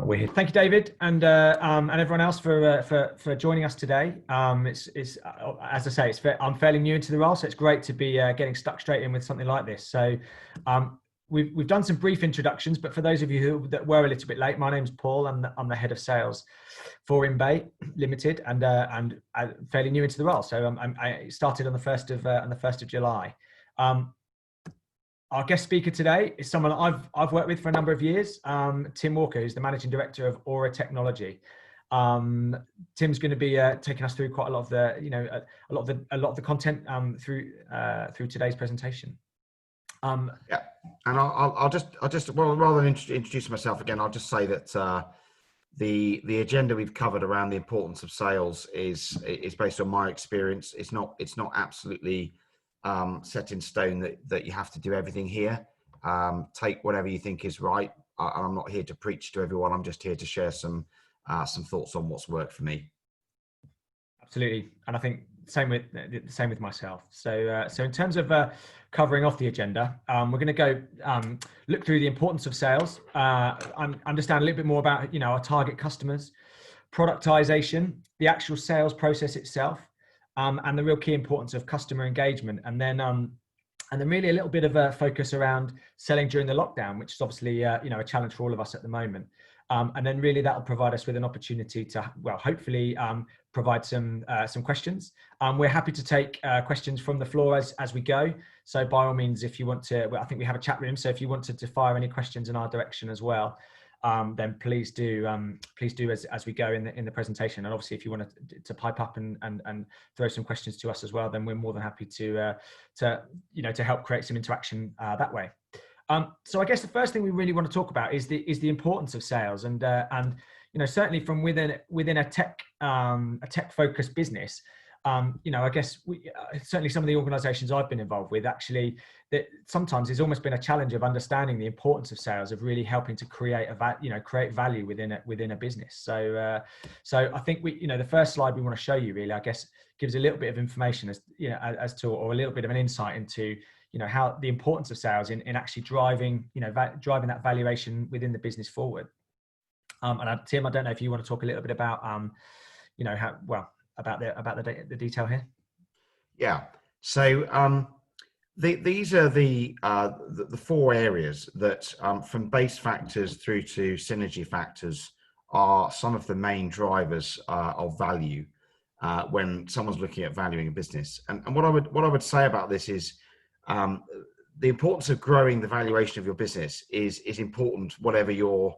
We're here. Thank you, David, and everyone else for joining us today. It's as I say, I'm fairly new into the role, so it's great to be getting stuck straight in with something like this. So we've done some brief introductions, but for those of you that were a little bit late, my name's Paul. I'm the head of sales for Inbay Limited, and fairly new into the role. So I started on the 1st of July. Our guest speaker today is someone I've worked with for a number of years, Tim Walker, who's the managing director of Aura Technology. Tim's going to be taking us through quite a lot of the, a lot of the content through today's presentation. Yeah, and I'll just well, rather than introduce myself again, I'll just say that the agenda we've covered around the importance of sales is based on my experience. It's not absolutely set in stone that you have to do everything here. Take whatever you think is right. I'm not here to preach to everyone. I'm just here to share some thoughts on what's worked for me. Absolutely, and I think same with myself. So in terms of covering off the agenda, we're going to go look through the importance of sales, understand a little bit more about our target customers, productisation, the actual sales process itself. And the real key importance of customer engagement, and then really a little bit of a focus around selling during the lockdown, which is obviously a challenge for all of us at the moment. And then really that'll provide us with an opportunity to, well, hopefully provide some questions. We're happy to take questions from the floor as we go. So by all means, if you want to, well, I think we have a chat room. So if you wanted to fire any questions in our direction as well, then please do as we go in the presentation. And obviously, if you want to pipe up and throw some questions to us as well, then we're more than happy to help create some interaction that way. So I guess the first thing we really want to talk about is the importance of sales, and certainly from within a tech focused business. I guess certainly some of the organisations I've been involved with, actually, that sometimes it's almost been a challenge of understanding the importance of sales, of really helping to create create value within a business. So I think the first slide we want to show you really, I guess, gives a little bit of information or a little bit of an insight into how the importance of sales in actually driving that valuation within the business forward. And Tim, I don't know if you want to talk a little bit about about the detail here. Yeah. So these are the four areas that, from base factors through to synergy factors, are some of the main drivers of value when someone's looking at valuing a business. And what I would say about this is the importance of growing the valuation of your business is important, whatever you're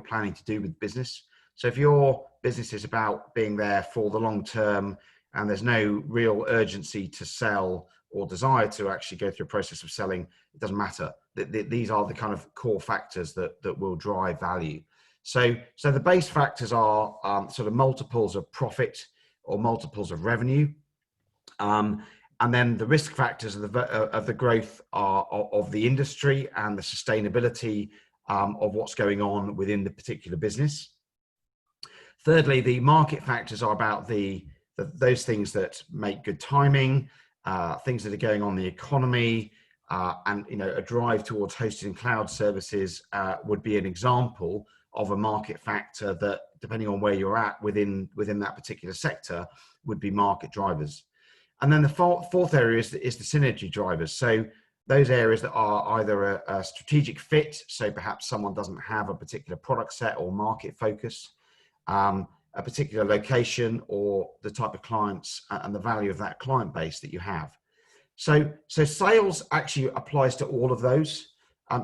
planning to do with business. So if your business is about being there for the long term and there's no real urgency to sell or desire to actually go through a process of selling, it doesn't matter. These are the kind of core factors that will drive value. So the base factors are sort of multiples of profit or multiples of revenue. And then the risk factors of the growth of the industry and the sustainability of what's going on within the particular business. Thirdly, the market factors are about those things that make good timing, things that are going on in the economy, and a drive towards hosted and cloud services would be an example of a market factor that, depending on where you're at within that particular sector, would be market drivers. And then the fourth area is the synergy drivers. So those areas that are either a strategic fit, so perhaps someone doesn't have a particular product set or market focus, a particular location, or the type of clients and the value of that client base that you have. So sales actually applies to all of those.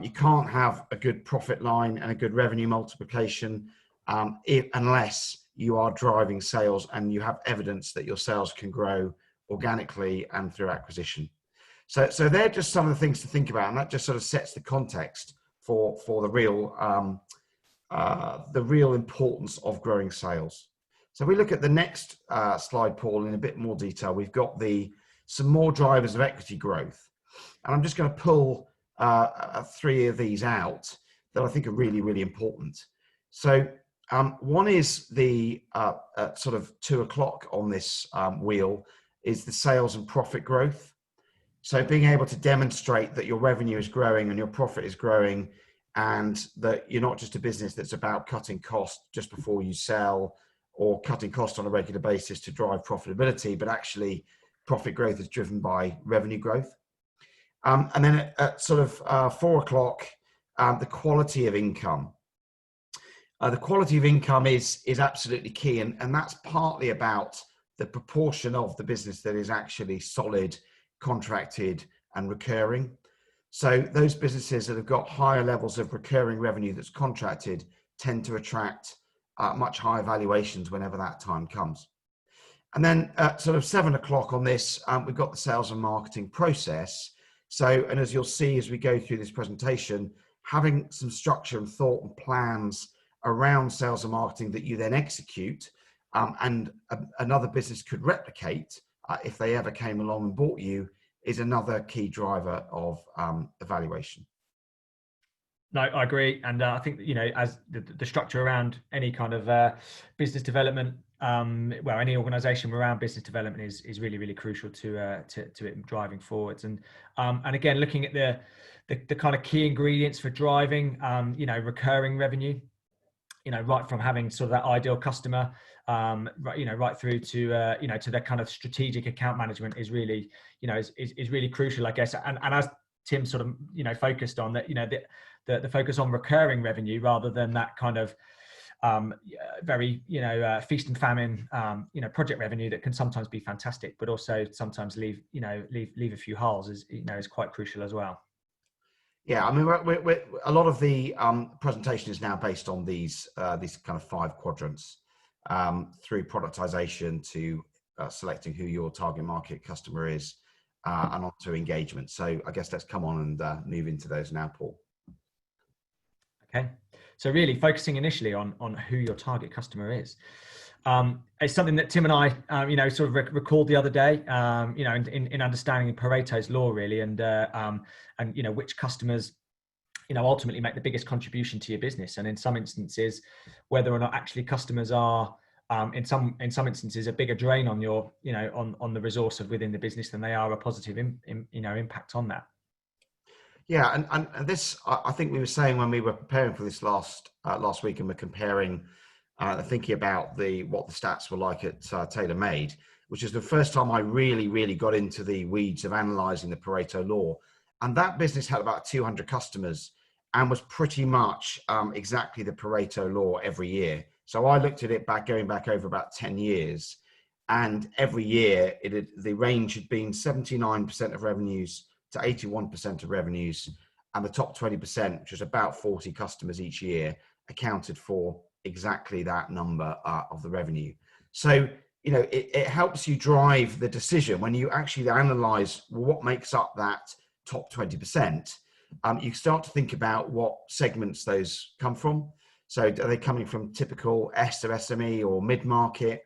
You can't have a good profit line and a good revenue multiplication unless you are driving sales and you have evidence that your sales can grow organically and through acquisition. So they're just some of the things to think about, and that just sort of sets the context for the real importance of growing sales. So if we look at the next slide, Paul, in a bit more detail, we've got some more drivers of equity growth, and I'm just going to pull three of these out that I think are really, really important. So one is the sort of 2 o'clock on this wheel is the sales and profit growth. So being able to demonstrate that your revenue is growing and your profit is growing and that you're not just a business that's about cutting costs just before you sell or cutting costs on a regular basis to drive profitability, but actually profit growth is driven by revenue growth. And then at sort of 4 o'clock, the quality of income. The quality of income is absolutely key, and that's partly about the proportion of the business that is actually solid, contracted, and recurring. So those businesses that have got higher levels of recurring revenue that's contracted tend to attract much higher valuations whenever that time comes. And then at sort of 7 o'clock on this, we've got the sales and marketing process. So, and as you'll see as we go through this presentation, having some structure and thought and plans around sales and marketing that you then execute, and another business could replicate if they ever came along and bought you, is another key driver of evaluation. No, I agree, and I think as the structure around any kind of business development, well, any organisation around business development is really, really crucial to it driving forwards. And again, looking at the kind of key ingredients for driving recurring revenue, right from having sort of that ideal customer, right through to to that kind of strategic account management is really is really crucial, I guess. And as Tim sort of focused on that, the focus on recurring revenue rather than that kind of very feast and famine project revenue that can sometimes be fantastic, but also sometimes leave a few holes is quite crucial as well. Yeah, I mean, we're, a lot of the presentation is now based on these kind of 5 quadrants, through productisation to selecting who your target market customer is, and on to engagement. So I guess let's come on and move into those now, Paul. Okay, so really focusing initially on who your target customer is. It's something that Tim and I, sort of recalled the other day, in understanding Pareto's law, really, and which customers, ultimately make the biggest contribution to your business. And in some instances, whether or not actually customers are, in some instances, a bigger drain on your, on the resource of within the business than they are a positive, impact on that. Yeah, and this, I think we were saying when we were preparing for this last week, and we're comparing, thinking about what the stats were like at TaylorMade, which is the first time I really got into the weeds of analysing the Pareto law. And that business had about 200 customers and was pretty much exactly the Pareto law every year. So I looked at it going back over about 10 years, and every year the range had been 79% of revenues to 81% of revenues, and the top 20%, which was about 40 customers each year, accounted for exactly that number of the revenue. So, it helps you drive the decision when you actually analyze what makes up that top 20%. You start to think about what segments those come from. So are they coming from typical S or SME or mid-market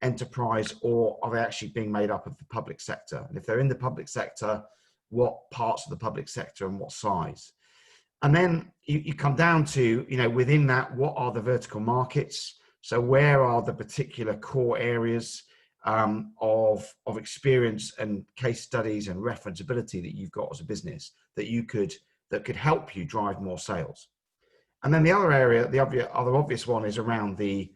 enterprise, or are they actually being made up of the public sector? And if they're in the public sector, what parts of the public sector and what size? And then you come down to, within that, what are the vertical markets? So where are the particular core areas of experience and case studies and referenceability that you've got as a business that could help you drive more sales? And then the other area, the other obvious one, is around the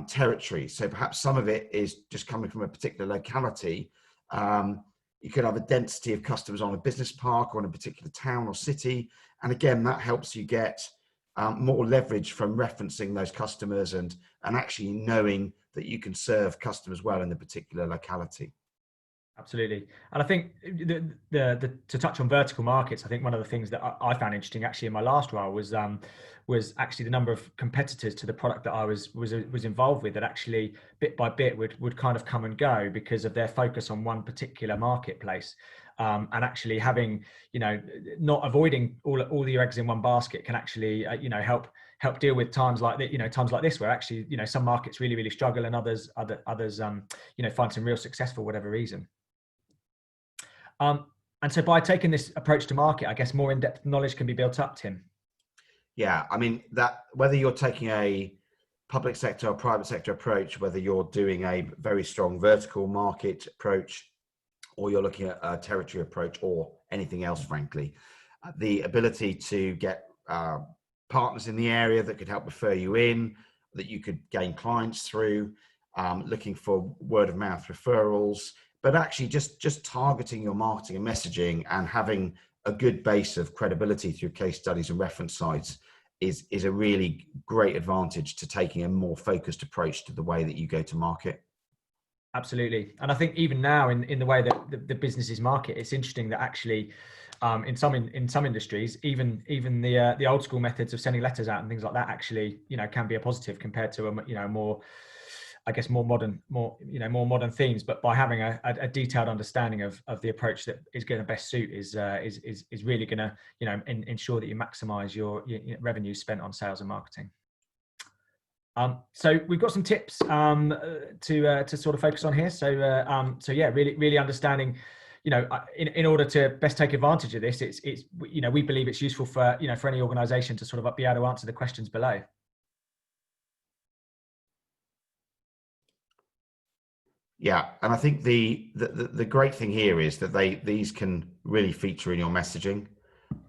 territory. So perhaps some of it is just coming from a particular locality. You could have a density of customers on a business park or in a particular town or city. And again, that helps you get more leverage from referencing those customers and actually knowing that you can serve customers well in the particular locality. Absolutely. And I think to touch on vertical markets, I think one of the things that I found interesting actually in my last role was actually the number of competitors to the product that I was involved with, that actually bit by bit would kind of come and go because of their focus on one particular marketplace. And actually having, not avoiding all your eggs in one basket can actually, help deal with times like that, times like this, where actually, some markets really struggle and others, find some real success for whatever reason. And so by taking this approach to market, I guess more in-depth knowledge can be built up, Tim. Yeah, I mean, that whether you're taking a public sector or private sector approach, whether you're doing a very strong vertical market approach, or you're looking at a territory approach, or anything else, frankly, the ability to get partners in the area that could help refer you in, that you could gain clients through, looking for word of mouth referrals, but actually just targeting your marketing and messaging and having a good base of credibility through case studies and reference sites is a really great advantage to taking a more focused approach to the way that you go to market. Absolutely. And I think even now in the way that the businesses market, it's interesting that actually in some industries, even the old school methods of sending letters out and things like that actually, can be a positive compared to a more, I guess, more modern themes. But by having a detailed understanding of the approach that is going to best suit is really going to, ensure that you maximize your revenue spent on sales and marketing. So we've got some tips to sort of focus on here. So yeah, really understanding, in order to best take advantage of this, it's we believe it's useful for for any organisation to sort of be able to answer the questions below. Yeah, and I think the great thing here is that these can really feature in your messaging.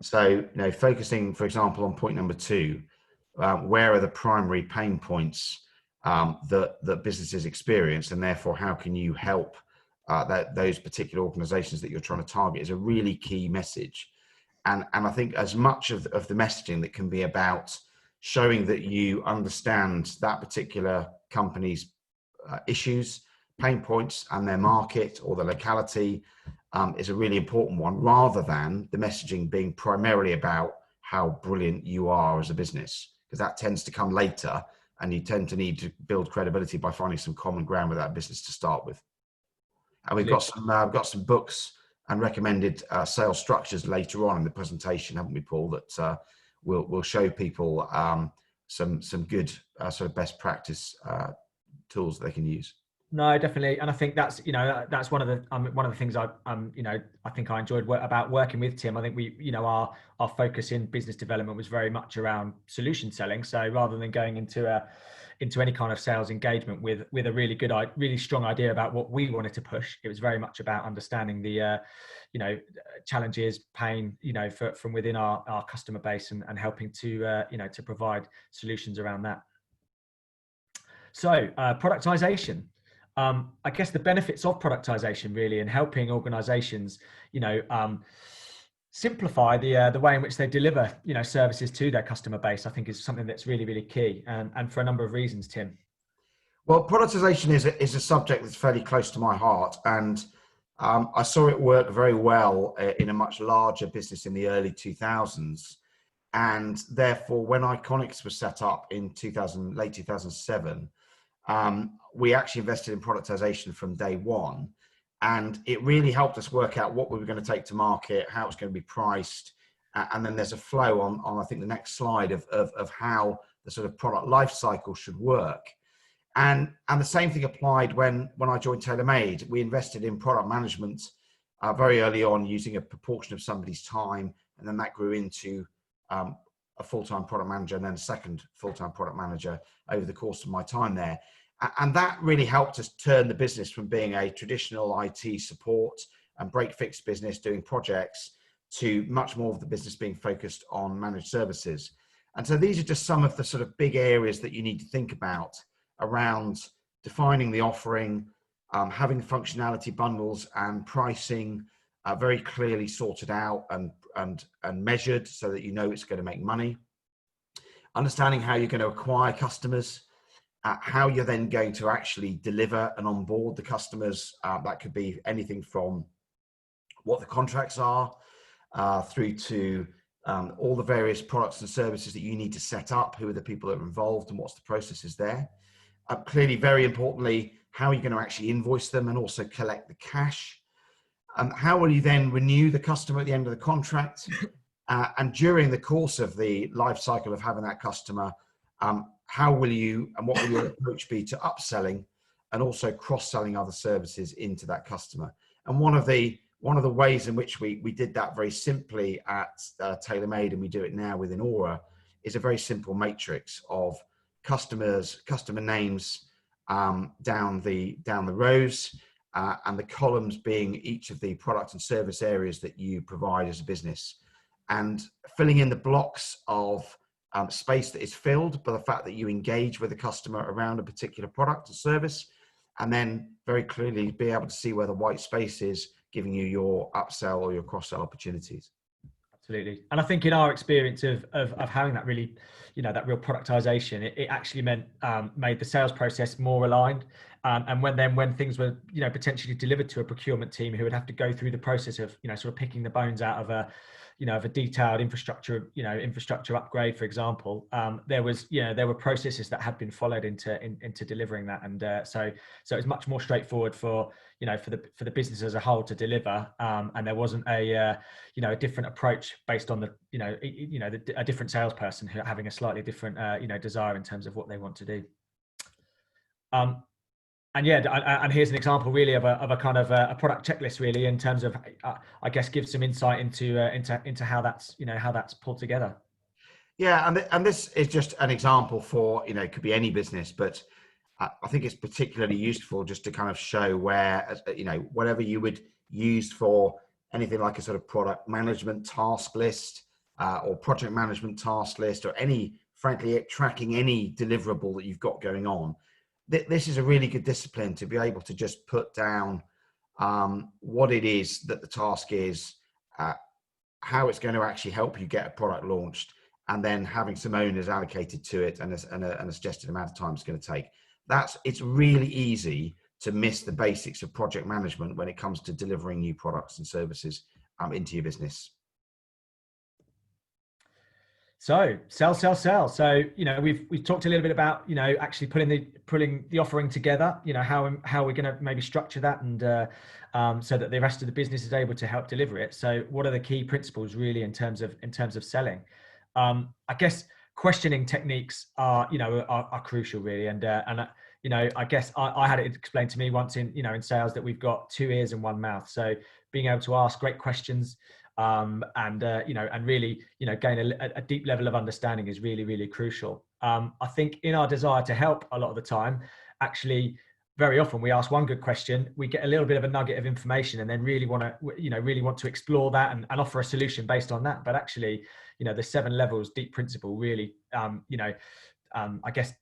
So focusing, for example, on point number 2. Where are the primary pain points that businesses experience, and therefore how can you help those particular organizations that you're trying to target is a really key message. And I think as much of the messaging that can be about showing that you understand that particular company's issues, pain points and their market or the locality is a really important one, rather than the messaging being primarily about how brilliant you are as a business. Because that tends to come later, and you tend to need to build credibility by finding some common ground with that business to start with. And we've got some books and recommended sales structures later on in the presentation, haven't we, Paul? That will show people some good sort of best practice tools that they can use. No, definitely, and I think that's that's one of the things I think I enjoyed about working with Tim. I think we our focus in business development was very much around solution selling. So rather than going into any kind of sales engagement with a really strong idea about what we wanted to push, it was very much about understanding the challenges, pain from within our customer base and helping to to provide solutions around that. So productisation. I guess the benefits of productisation really in helping organisations, simplify the way in which they deliver, services to their customer base, I think is something that's really key, and for a number of reasons, Tim. Well, productisation is a subject that's fairly close to my heart, and I saw it work very well in a much larger business in the early 2000s, and therefore when Iconics was set up in late 2007. We actually invested in productisation from day one, and it really helped us work out what we were going to take to market, how it's going to be priced, and then there's a flow on I think the next slide of how the sort of product life cycle should work. And the same thing applied when I joined TaylorMade. We invested in product management very early on, using a proportion of somebody's time, and then that grew into a full-time product manager and then a second full-time product manager over the course of my time there. And that really helped us turn the business from being a traditional IT support and break-fix business doing projects to much more of the business being focused on managed services. And so these are just some of the sort of big areas that you need to think about around defining the offering, having functionality bundles and pricing very clearly sorted out and measured so that you know it's going to make money. Understanding how you're going to acquire customers, how you're then going to actually deliver and onboard the customers. That could be anything from what the contracts are through to all the various products and services that you need to set up, who are the people that are involved and what's the processes there. Clearly, very importantly, how are you going to actually invoice them and also collect the cash? How will you then renew the customer at the end of the contract? And during the course of the life cycle of having that customer, how will you and what will your approach be to upselling and also cross-selling other services into that customer? And one of the ways in which we did that very simply at TaylorMade, and we do it now within Aura, is a very simple matrix of customer names down the rows, and the columns being each of the product and service areas that you provide as a business, and filling in the blocks of space that is filled by the fact that you engage with the customer around a particular product or service, and then very clearly be able to see where the white space is, giving you your upsell or your cross-sell opportunities. Absolutely. And I think in our experience of having that really, that real productization, it actually meant made the sales process more aligned. And when things were, potentially delivered to a procurement team who would have to go through the process of, sort of picking the bones out of a detailed infrastructure upgrade, for example, there were processes that had been followed into delivering that. And so it's much more straightforward for the business as a whole to deliver. And there wasn't a different approach based on a different salesperson who having a slightly different, desire in terms of what they want to do. And here's an example really of a kind of a product checklist really in terms of, I guess, give some insight into how that's pulled together. Yeah, and this is just an example for, it could be any business, but I think it's particularly useful just to kind of show where, whatever you would use for anything like a sort of product management task list or project management task list, or frankly, tracking any deliverable that you've got going on. This is a really good discipline to be able to just put down what it is that the task is, how it's going to actually help you get a product launched, and then having some owners allocated to it and a suggested amount of time it's going to take. It's really easy to miss the basics of project management when it comes to delivering new products and services into your business. So sell. So, we've talked a little bit about, actually putting the offering together, how we're going to maybe structure that, and so that the rest of the business is able to help deliver it. So what are the key principles really in terms of selling? I guess questioning techniques are crucial really. And I guess I had it explained to me once in sales that we've got 2 ears and 1 mouth. So being able to ask great questions, and really, gain a deep level of understanding is really, really crucial. I think in our desire to help a lot of the time, actually, very often we ask one good question, we get a little bit of a nugget of information, and then really want to explore that and offer a solution based on that. But actually, the 7 levels deep principle really, I guess,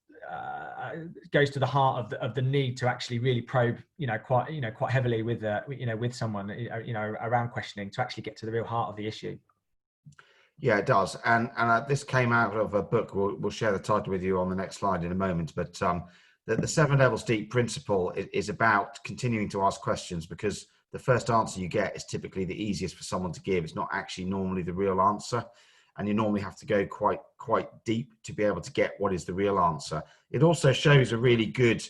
goes to the heart of the need to actually really probe, quite heavily with someone, around questioning to actually get to the real heart of the issue. Yeah, it does. And this came out of a book. We'll share the title with you on the next slide in a moment. But the 7 levels deep principle is about continuing to ask questions, because the first answer you get is typically the easiest for someone to give. It's not actually normally the real answer. And you normally have to go quite deep to be able to get what is the real answer. It also shows a really good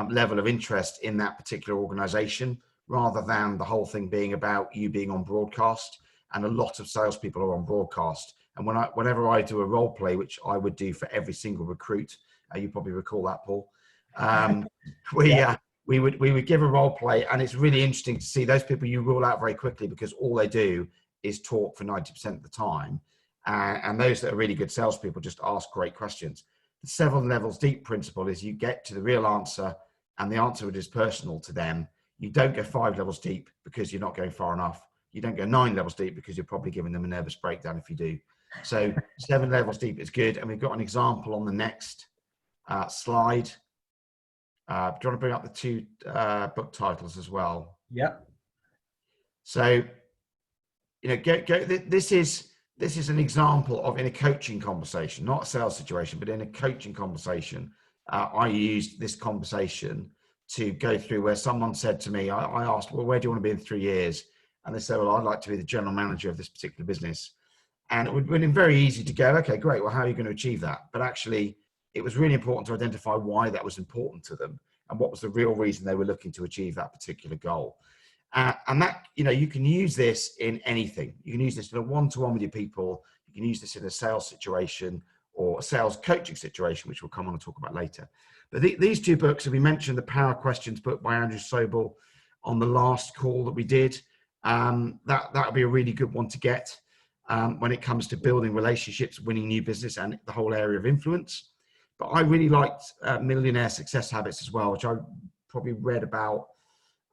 level of interest in that particular organization, rather than the whole thing being about you being on broadcast. And a lot of salespeople are on broadcast. And whenever I do a role play, which I would do for every single recruit, you probably recall that, Paul. We would give a role play, and it's really interesting to see those people you rule out very quickly, because all they do is talk for 90% of the time. And those that are really good salespeople just ask great questions. The 7 levels deep principle is you get to the real answer, and the answer is personal to them. You don't go 5 levels deep because you're not going far enough. You don't go 9 levels deep because you're probably giving them a nervous breakdown if you do. So 7 levels deep is good. And we've got an example on the next slide. Do you want to bring up the 2 book titles as well? Yeah. So, this is an example of, in a coaching conversation, not a sales situation, but in a coaching conversation, I used this conversation to go through where someone said to me, I asked, well, where do you want to be in 3 years? And they said, well, I'd like to be the general manager of this particular business. And it would have been very easy to go, okay, great. Well, how are you going to achieve that? But actually, it was really important to identify why that was important to them and what was the real reason they were looking to achieve that particular goal. And that, you can use this in anything. You can use this in a one-to-one with your people. You can use this in a sales situation or a sales coaching situation, which we'll come on and talk about later. But these 2 books, and we mentioned the Power Questions book by Andrew Sobel on the last call that we did. That would be a really good one to get when it comes to building relationships, winning new business, and the whole area of influence. But I really liked Millionaire Success Habits as well, which I probably read about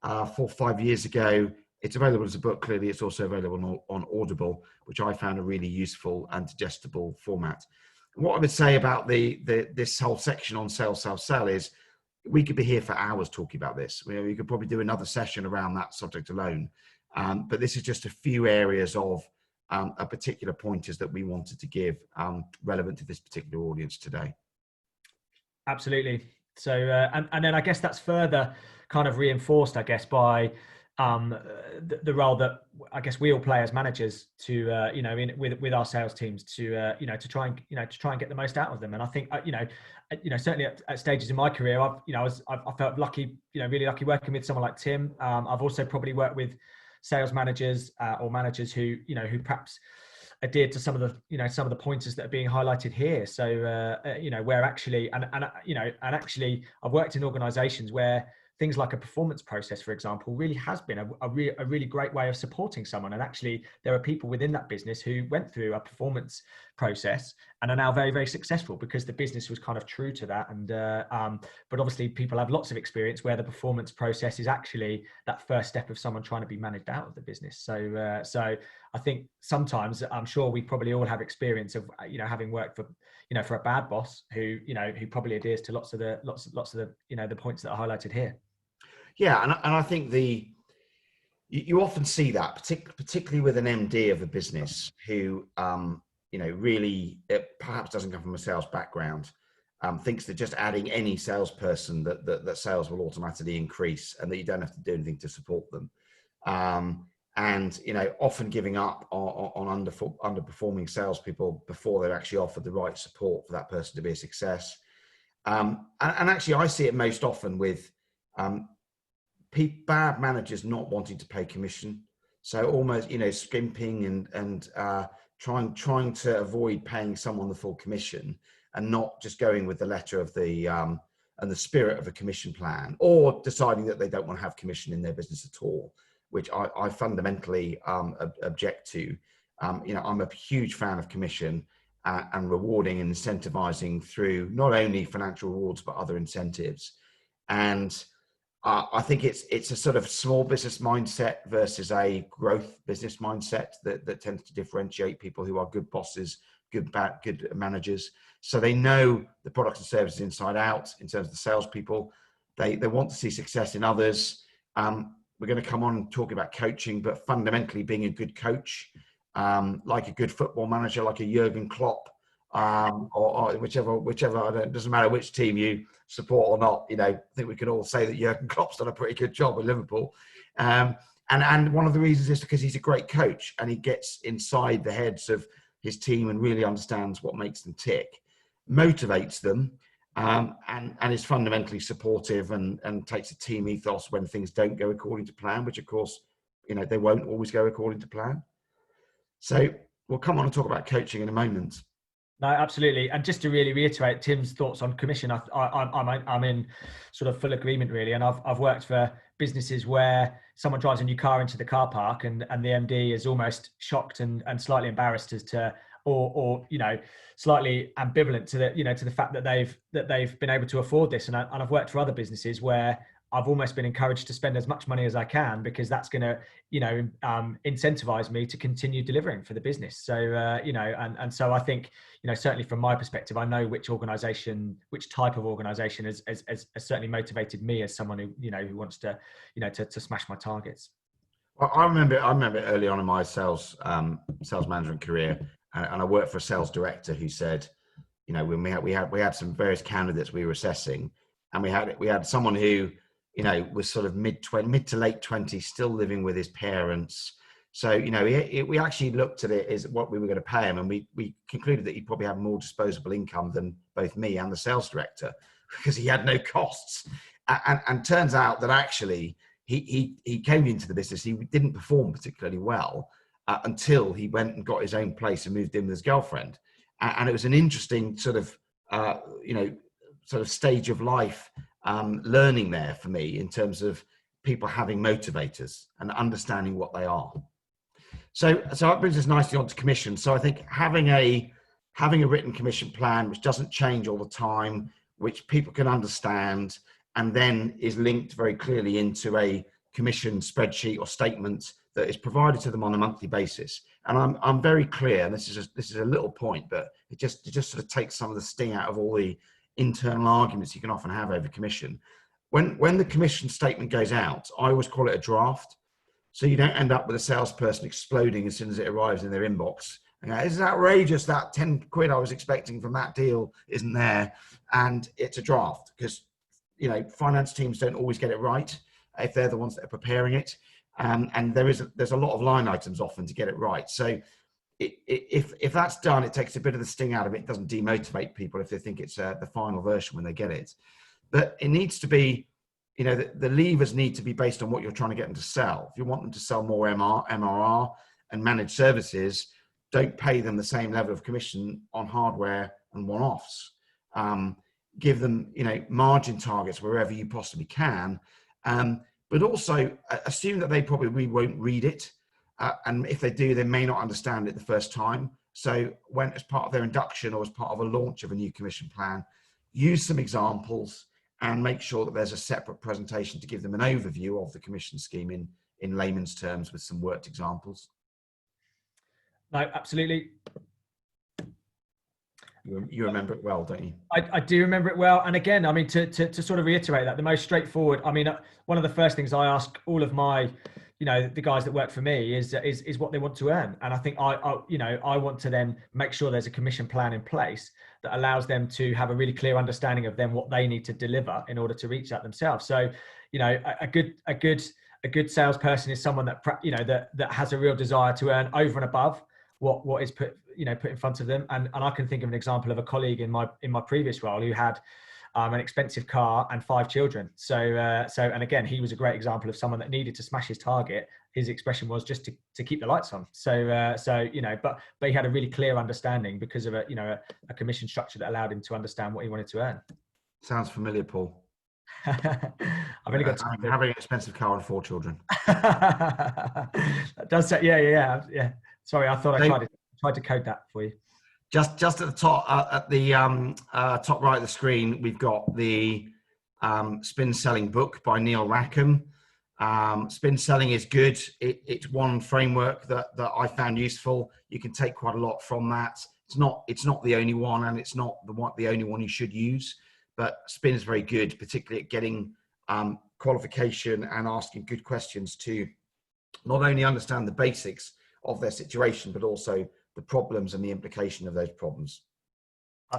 4 or 5 years ago. It's available as a book. Clearly, it's also available on Audible, which I found a really useful and digestible format. What I would say about this whole section on sell, sell, sell is we could be here for hours talking about this. We could probably do another session around that subject alone. But this is just a few areas of a particular pointers that we wanted to give relevant to this particular audience today. Absolutely. So, and then I guess that's further kind of reinforced, I guess, by the role that I guess we all play as managers to, you know, with our sales teams to, you know, to try and get the most out of them. And I think, you know, certainly at stages in my career, I felt lucky, you know, really lucky working with someone like Tim. I've also probably worked with sales managers or managers who, you know, who perhaps adhered to some of the pointers that are being highlighted here. So you know, where actually and actually I've worked in organizations where things like a performance process, for example, really has been a really great way of supporting someone. And actually there are people within that business who went through a performance process and are now very, very successful because the business was kind of true to that. And but obviously people have lots of experience where the performance process is actually that first step of someone trying to be managed out of the business. So I think sometimes, I'm sure we probably all have experience of, you know, having worked for, you know, for a bad boss who, you know, who probably adheres to lots of the, you know, the points that are highlighted here. Yeah, and I think you often see that, particularly with an MD of a business who, you know, really perhaps doesn't come from a sales background, thinks that just adding any salesperson that sales will automatically increase and that you don't have to do anything to support them. And, you know, often giving up on underperforming salespeople before they've actually offered the right support for that person to be a success. And actually, I see it most often with bad managers not wanting to pay commission. So almost, you know, skimping and trying to avoid paying someone the full commission and not just going with the letter of the and the spirit of a commission plan, or deciding that they don't want to have commission in their business at all, which I fundamentally object to. You know, I'm a huge fan of commission and rewarding and incentivizing through not only financial rewards, but other incentives. And I think it's a sort of small business mindset versus a growth business mindset that tends to differentiate people who are good bosses, good managers. So they know the products and services inside out in terms of the salespeople. They want to see success in others. We're going to come on and talk about coaching, but fundamentally being a good coach, like a good football manager, like a Jurgen Klopp, or whichever, it doesn't matter which team you support or not. You know, I think we can all say that Jurgen Klopp's done a pretty good job with Liverpool. And one of the reasons is because he's a great coach and he gets inside the heads of his team and really understands what makes them tick, motivates them, and is fundamentally supportive and takes a team ethos when things don't go according to plan, which of course, you know, they won't always go according to plan. So we'll come on and talk about coaching in a moment. No, absolutely. And just to really reiterate Tim's thoughts on commission, I'm in sort of full agreement really. And I've worked for businesses where someone drives a new car into the car park and the MD is almost shocked and slightly embarrassed as to, or you know, slightly ambivalent to the, you know, to the fact that they've been able to afford this. And I've worked for other businesses where I've almost been encouraged to spend as much money as I can because that's going to, you know, incentivize me to continue delivering for the business. So, you know, and so I think, you know, certainly from my perspective, I know which type of organization has certainly motivated me as someone who, you know, who wants to, you know, to smash my targets. Well, I remember early on in my sales management career, and I worked for a sales director who said, you know, when we had some various candidates we were assessing, and we had someone who, you know, was sort of mid to late 20s, still living with his parents. So, you know, we actually looked at it as what we were going to pay him, and we concluded that he'd probably have more disposable income than both me and the sales director because he had no costs. And turns out that actually he came into the business, he didn't perform particularly well until he went and got his own place and moved in with his girlfriend. And it was an interesting sort of, you know, sort of stage of life learning there for me in terms of people having motivators and understanding what they are. So that brings us nicely onto commission. So I think having a written commission plan which doesn't change all the time, which people can understand, and then is linked very clearly into a commission spreadsheet or statement that is provided to them on a monthly basis. And I'm very clear, and this is a little point, but it just sort of takes some of the sting out of all the internal arguments you can often have over commission. When the commission statement goes out, I always call it a draft. So you don't end up with a salesperson exploding as soon as it arrives in their inbox. And go, this is outrageous, that 10 quid I was expecting from that deal isn't there. And it's a draft, because finance teams don't always get it right if they're the ones that are preparing it. And there's a lot of line items often to get it right. So if that's done, it takes a bit of the sting out of it. It doesn't demotivate people if they think it's the final version when they get it. But it needs to be, the levers need to be based on what you're trying to get them to sell. If you want them to sell more MRR and managed services, don't pay them the same level of commission on hardware and one-offs. Give them, margin targets wherever you possibly can. But also assume that they probably won't read it. And if they do, they may not understand it the first time. So when, as part of their induction or as part of a launch of a new commission plan, use some examples and make sure that there's a separate presentation to give them an overview of the commission scheme in layman's terms with some worked examples. No, absolutely. You remember it well, don't you? I do remember it well. And again, I mean, to sort of reiterate that, the most straightforward, I mean, one of the first things I ask all of my, the guys that work for me is what they want to earn. And I think I want to then make sure there's a commission plan in place that allows them to have a really clear understanding of then what they need to deliver in order to reach that themselves. So, a good salesperson is someone that, that has a real desire to earn over and above what is put in front of them. And I can think of an example of a colleague in my previous role who had an expensive car and 5 children. So and again, he was a great example of someone that needed to smash his target. His expression was just to keep the lights on. But he had a really clear understanding because of a commission structure that allowed him to understand what he wanted to earn. Sounds familiar, Paul. I've only got having an expensive car and 4 children. That does say, yeah. Sorry, I thought I tried to code that for you. Just at the top, top right of the screen, we've got the Spin Selling book by Neil Rackham. Spin Selling is good. It's one framework that I found useful. You can take quite a lot from that. It's not the only one, and it's not the only one you should use. But Spin is very good, particularly at getting qualification and asking good questions to not only understand the basics of their situation, but also the problems and the implication of those problems.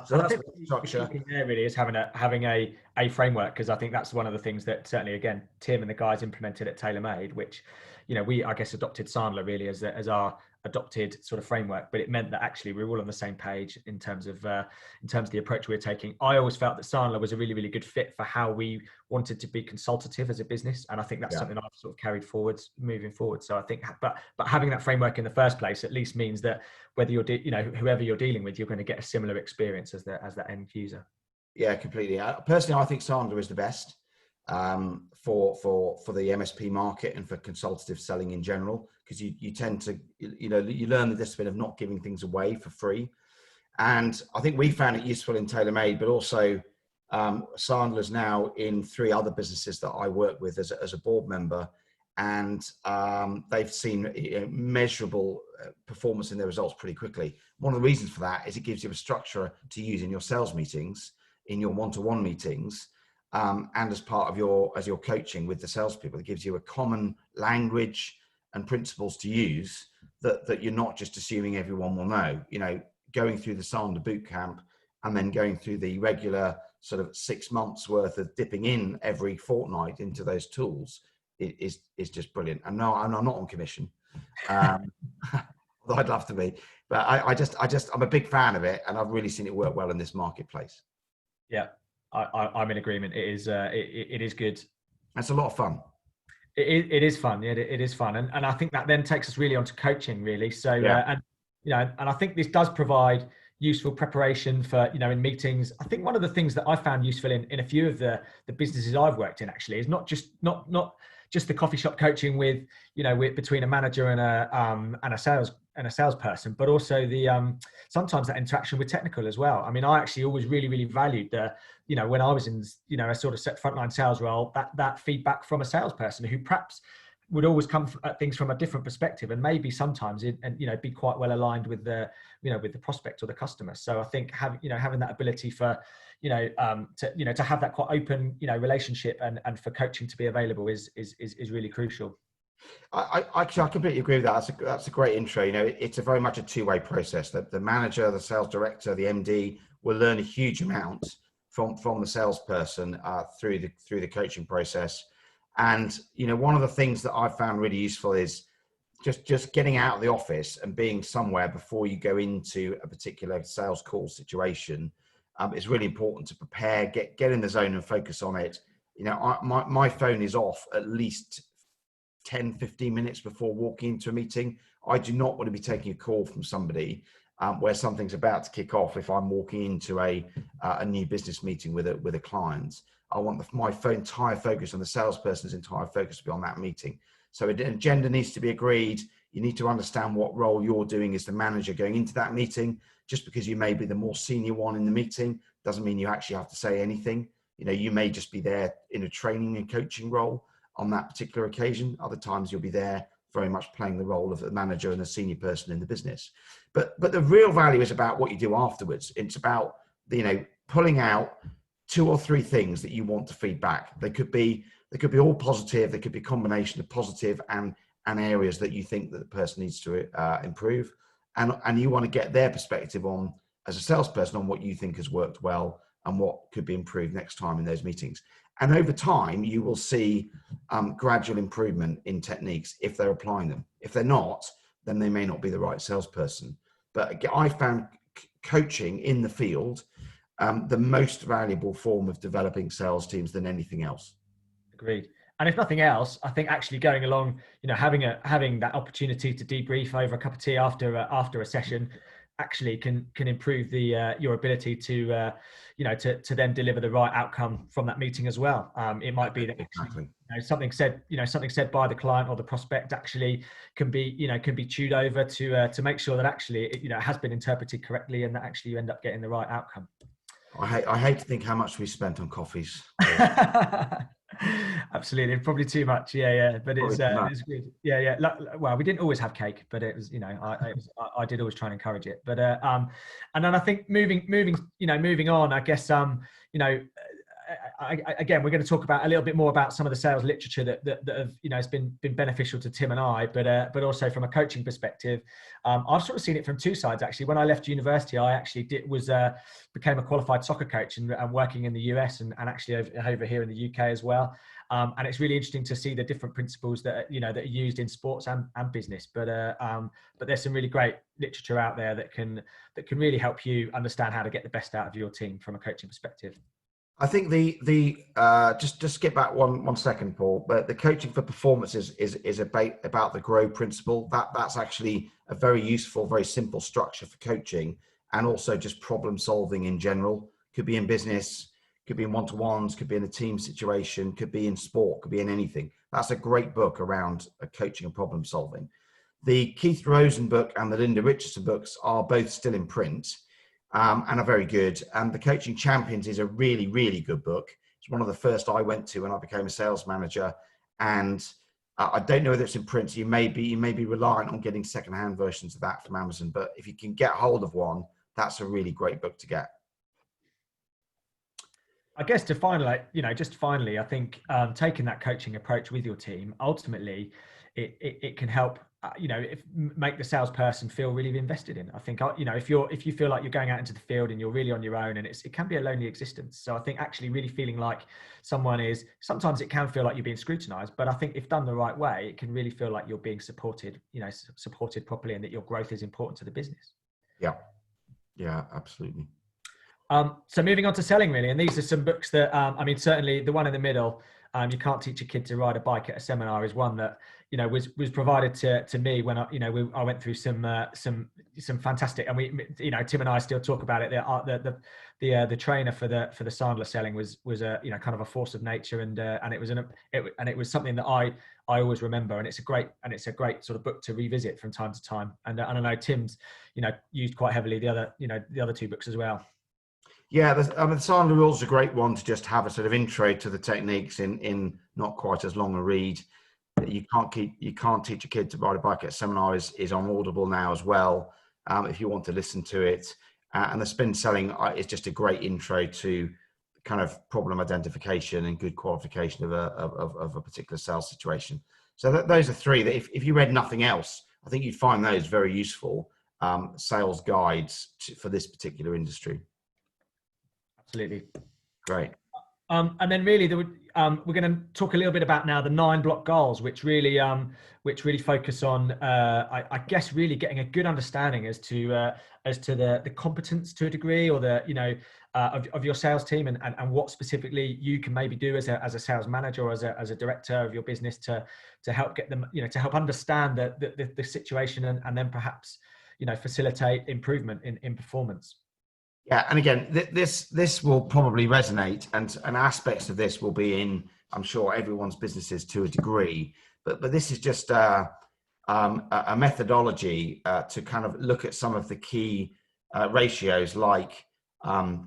So that's the structure. There really is having a framework, because I think that's one of the things that certainly, again, Tim and the guys implemented at TaylorMade, which we, I guess, adopted Sandler really as our adopted sort of framework, but it meant that actually we were all on the same page in terms of the approach we were taking. I always felt that Sandler was a really, really good fit for how we wanted to be consultative as a business, and I think that's something I've sort of carried forward moving forward. So I think, but having that framework in the first place at least means that whether you're whoever you're dealing with, you're going to get a similar experience as the end user. Yeah, completely. Personally, I think Sandler is the best for the MSP market and for consultative selling in general, because you tend to you learn the discipline of not giving things away for free. And I think we found it useful in TaylorMade, but also Sandler's now in 3 other businesses that I work with as a board member, and they've seen measurable performance in their results pretty quickly. One of the reasons for that is it gives you a structure to use in your sales meetings, in your one-to-one meetings, and as part of your coaching with the salespeople. It gives you a common language and principles to use that you're not just assuming everyone will know. Going through the Sandler boot camp and then going through the regular sort of 6 months worth of dipping in every fortnight into those tools is just brilliant. And no, I'm not on commission, although I'd love to be. But I'm a big fan of it, and I've really seen it work well in this marketplace. Yeah, I'm in agreement. It is good. It's a lot of fun. It is fun. Yeah, it is fun, and I think that then takes us really onto coaching, really. So, and I think this does provide useful preparation for in meetings. I think one of the things that I found useful in a few of the businesses I've worked in actually is not just the coffee shop coaching with between a manager and a salesperson, but also the sometimes that interaction with technical as well. I mean, I actually always really, really valued the when I was in a sort of set frontline sales role, that feedback from a salesperson who perhaps would always come at things from a different perspective, and maybe sometimes be quite well aligned with the with the prospect or the customer. So I think having that ability for to have that quite open relationship and for coaching to be available is really crucial. I completely agree with that. That's a great intro. It's a very much a two-way process. That the manager, the sales director, the MD will learn a huge amount from the salesperson through the coaching process. And one of the things that I've found really useful is just getting out of the office and being somewhere before you go into a particular sales call situation. It's really important to prepare, get in the zone and focus on it. My phone is off at least 10, 15 minutes before walking into a meeting. I do not want to be taking a call from somebody where something's about to kick off if I'm walking into a new business meeting with a client. I want my entire focus and the salesperson's entire focus to be on that meeting. So an agenda needs to be agreed. You need to understand what role you're doing as the manager going into that meeting. Just because you may be the more senior one in the meeting doesn't mean you actually have to say anything. You may just be there in a training and coaching role on that particular occasion. Other times you'll be there very much playing the role of the manager and the senior person in the business. But the real value is about what you do afterwards. It's about, pulling out 2 or 3 things that you want to feed back. They could be all positive. They could be a combination of positive and areas that you think that the person needs to improve. And you want to get their perspective on, as a salesperson, on what you think has worked well and what could be improved next time in those meetings. And over time, you will see gradual improvement in techniques if they're applying them. If they're not, then they may not be the right salesperson. But I found coaching in the field the most valuable form of developing sales teams than anything else. Agreed. And if nothing else, I think actually going along, having that opportunity to debrief over a cup of tea after a session actually can improve your ability to to then deliver the right outcome from that meeting as well. It might be that actually, something said by the client or the prospect actually can be chewed over to make sure that actually it has been interpreted correctly and that actually you end up getting the right outcome. I hate to think how much we spent on coffees. Absolutely, probably too much. But it's good. Well, we didn't always have cake, but it was I did always try and encourage it. But and then I think moving on, I guess again, we're going to talk about a little bit more about some of the sales literature that have has been beneficial to Tim and I, but also from a coaching perspective. I've sort of seen it from 2 sides actually. When I left university, I actually became a qualified soccer coach and working in the US and actually over here in the UK as well. And it's really interesting to see the different principles that that are used in sports and business. But there's some really great literature out there that can really help you understand how to get the best out of your team from a coaching perspective. I think just skip back one second, Paul. But the coaching for performance is about the GROW principle. That's actually a very useful, very simple structure for coaching, and also just problem solving in general. Could be in business, could be in one-to-ones, could be in a team situation, could be in sport, could be in anything. That's a great book around coaching and problem solving. The Keith Rosen book and the Linda Richardson books are both still in print. And are very good. And The Coaching Champions is a really, really good book. It's one of the first I went to when I became a sales manager. And I don't know whether it's in print. You may be reliant on getting secondhand versions of that from Amazon. But if you can get hold of one, that's a really great book to get. I guess to finally, I think taking that coaching approach with your team, ultimately, it can help make the salesperson feel really invested in. I think if you feel like you're going out into the field and you're really on your own, and it can be a lonely existence. So I think actually really feeling like sometimes it can feel like you're being scrutinized, but I think if done the right way, it can really feel like you're being supported properly, and that your growth is important to the business. Yeah, absolutely. So moving on to selling, really, and these are some books that certainly the one in the middle, You Can't Teach a Kid to Ride a Bike at a Seminar, is one that was provided to me when I went through some fantastic, and Tim and I still talk about it. The trainer for the Sandler selling was a kind of a force of nature, and it was something that I always remember, and it's a great sort of book to revisit from time to time. And I know Tim's used quite heavily the other 2 books as well. Yeah, the Sandler Rules is a great one to just have a sort of intro to the techniques in not quite as long a read. You can't teach a kid to ride a bike at a seminar is on Audible now as well, if you want to listen to it. And the spin selling is just a great intro to kind of problem identification and good qualification of a particular sales situation. So those are three that if you read nothing else, I think you'd find those very useful sales guides for this particular industry. Absolutely. Great. And then really, we're going to talk a little bit about now the 9 block goals, which really focus on, I guess, really getting a good understanding as to the competence to a degree, or the of your sales team, and what specifically you can maybe do as a sales manager or as a director of your business to help get them, to help understand the situation, and then perhaps facilitate improvement in performance. Yeah, and again, this will probably resonate, and aspects of this will be in, I'm sure, everyone's businesses to a degree. But this is just a methodology to kind of look at some of the key ratios, like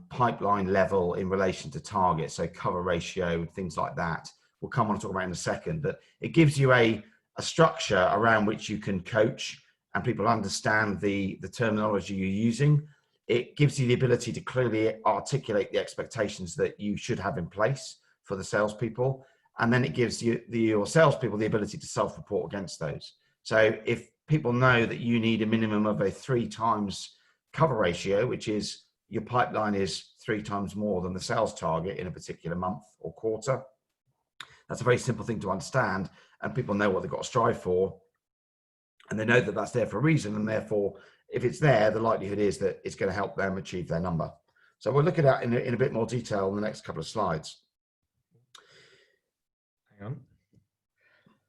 pipeline level in relation to target, so cover ratio, things like that. We'll come on to talk about in a second. But it gives you a structure around which you can coach, and people understand the terminology you're using. It gives you the ability to clearly articulate the expectations that you should have in place for the salespeople. And then it gives your salespeople the ability to self-report against those. So if people know that you need a minimum of a 3 times cover ratio, which is your pipeline is 3 times more than the sales target in a particular month or quarter, that's a very simple thing to understand. And people know what they've got to strive for. And they know that that's there for a reason. And therefore, if it's there, the likelihood is that it's going to help them achieve their number. So we'll look at that in a bit more detail in the next couple of slides. Hang on.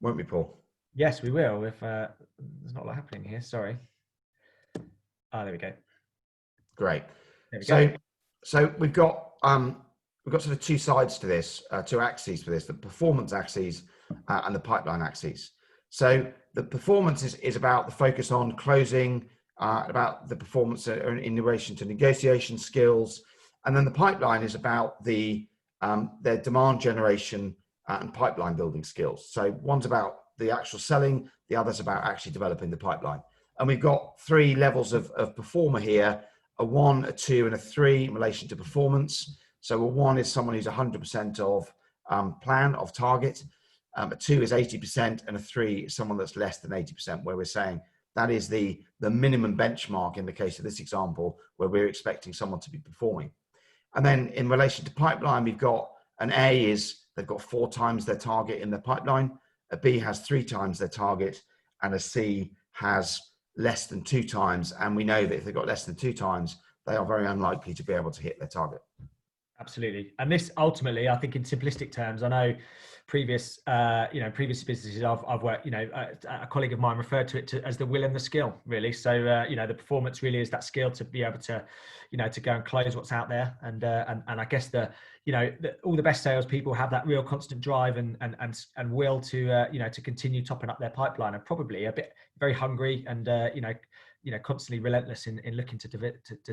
Won't we, Paul? Yes, we will. If there's not a lot happening here, sorry. Oh, there we go. Great. There we go. So we've got sort of 2 sides to this, 2 axes for this: the performance axes and the pipeline axes. So the performance is about the focus on closing, about the performance in relation to negotiation skills, and then the pipeline is about their demand generation and pipeline building skills. So one's about the actual selling, the other's about actually developing the pipeline. And we've got 3 levels of performer here: a 1, a 2, and a 3 in relation to performance. So a 1 is someone who's 100% of plan, of target. A 2 is 80%, and a 3 is someone that's less than 80%, where we're saying that is the minimum benchmark in the case of this example, where we're expecting someone to be performing. And then in relation to pipeline, we've got an A is they've got 4 times their target in their pipeline, a B has 3 times their target, and a C has less than 2 times. And we know that if they've got less than 2 times, they are very unlikely to be able to hit their target. Absolutely. And this ultimately, I think in simplistic terms, I know previous businesses I've worked, a colleague of mine referred to it as the will and the skill, really. So, the performance really is that skill to be able to, to go and close what's out there. And I guess all the best salespeople have that real constant drive and will to continue topping up their pipeline, and probably a bit very hungry and, constantly relentless in looking to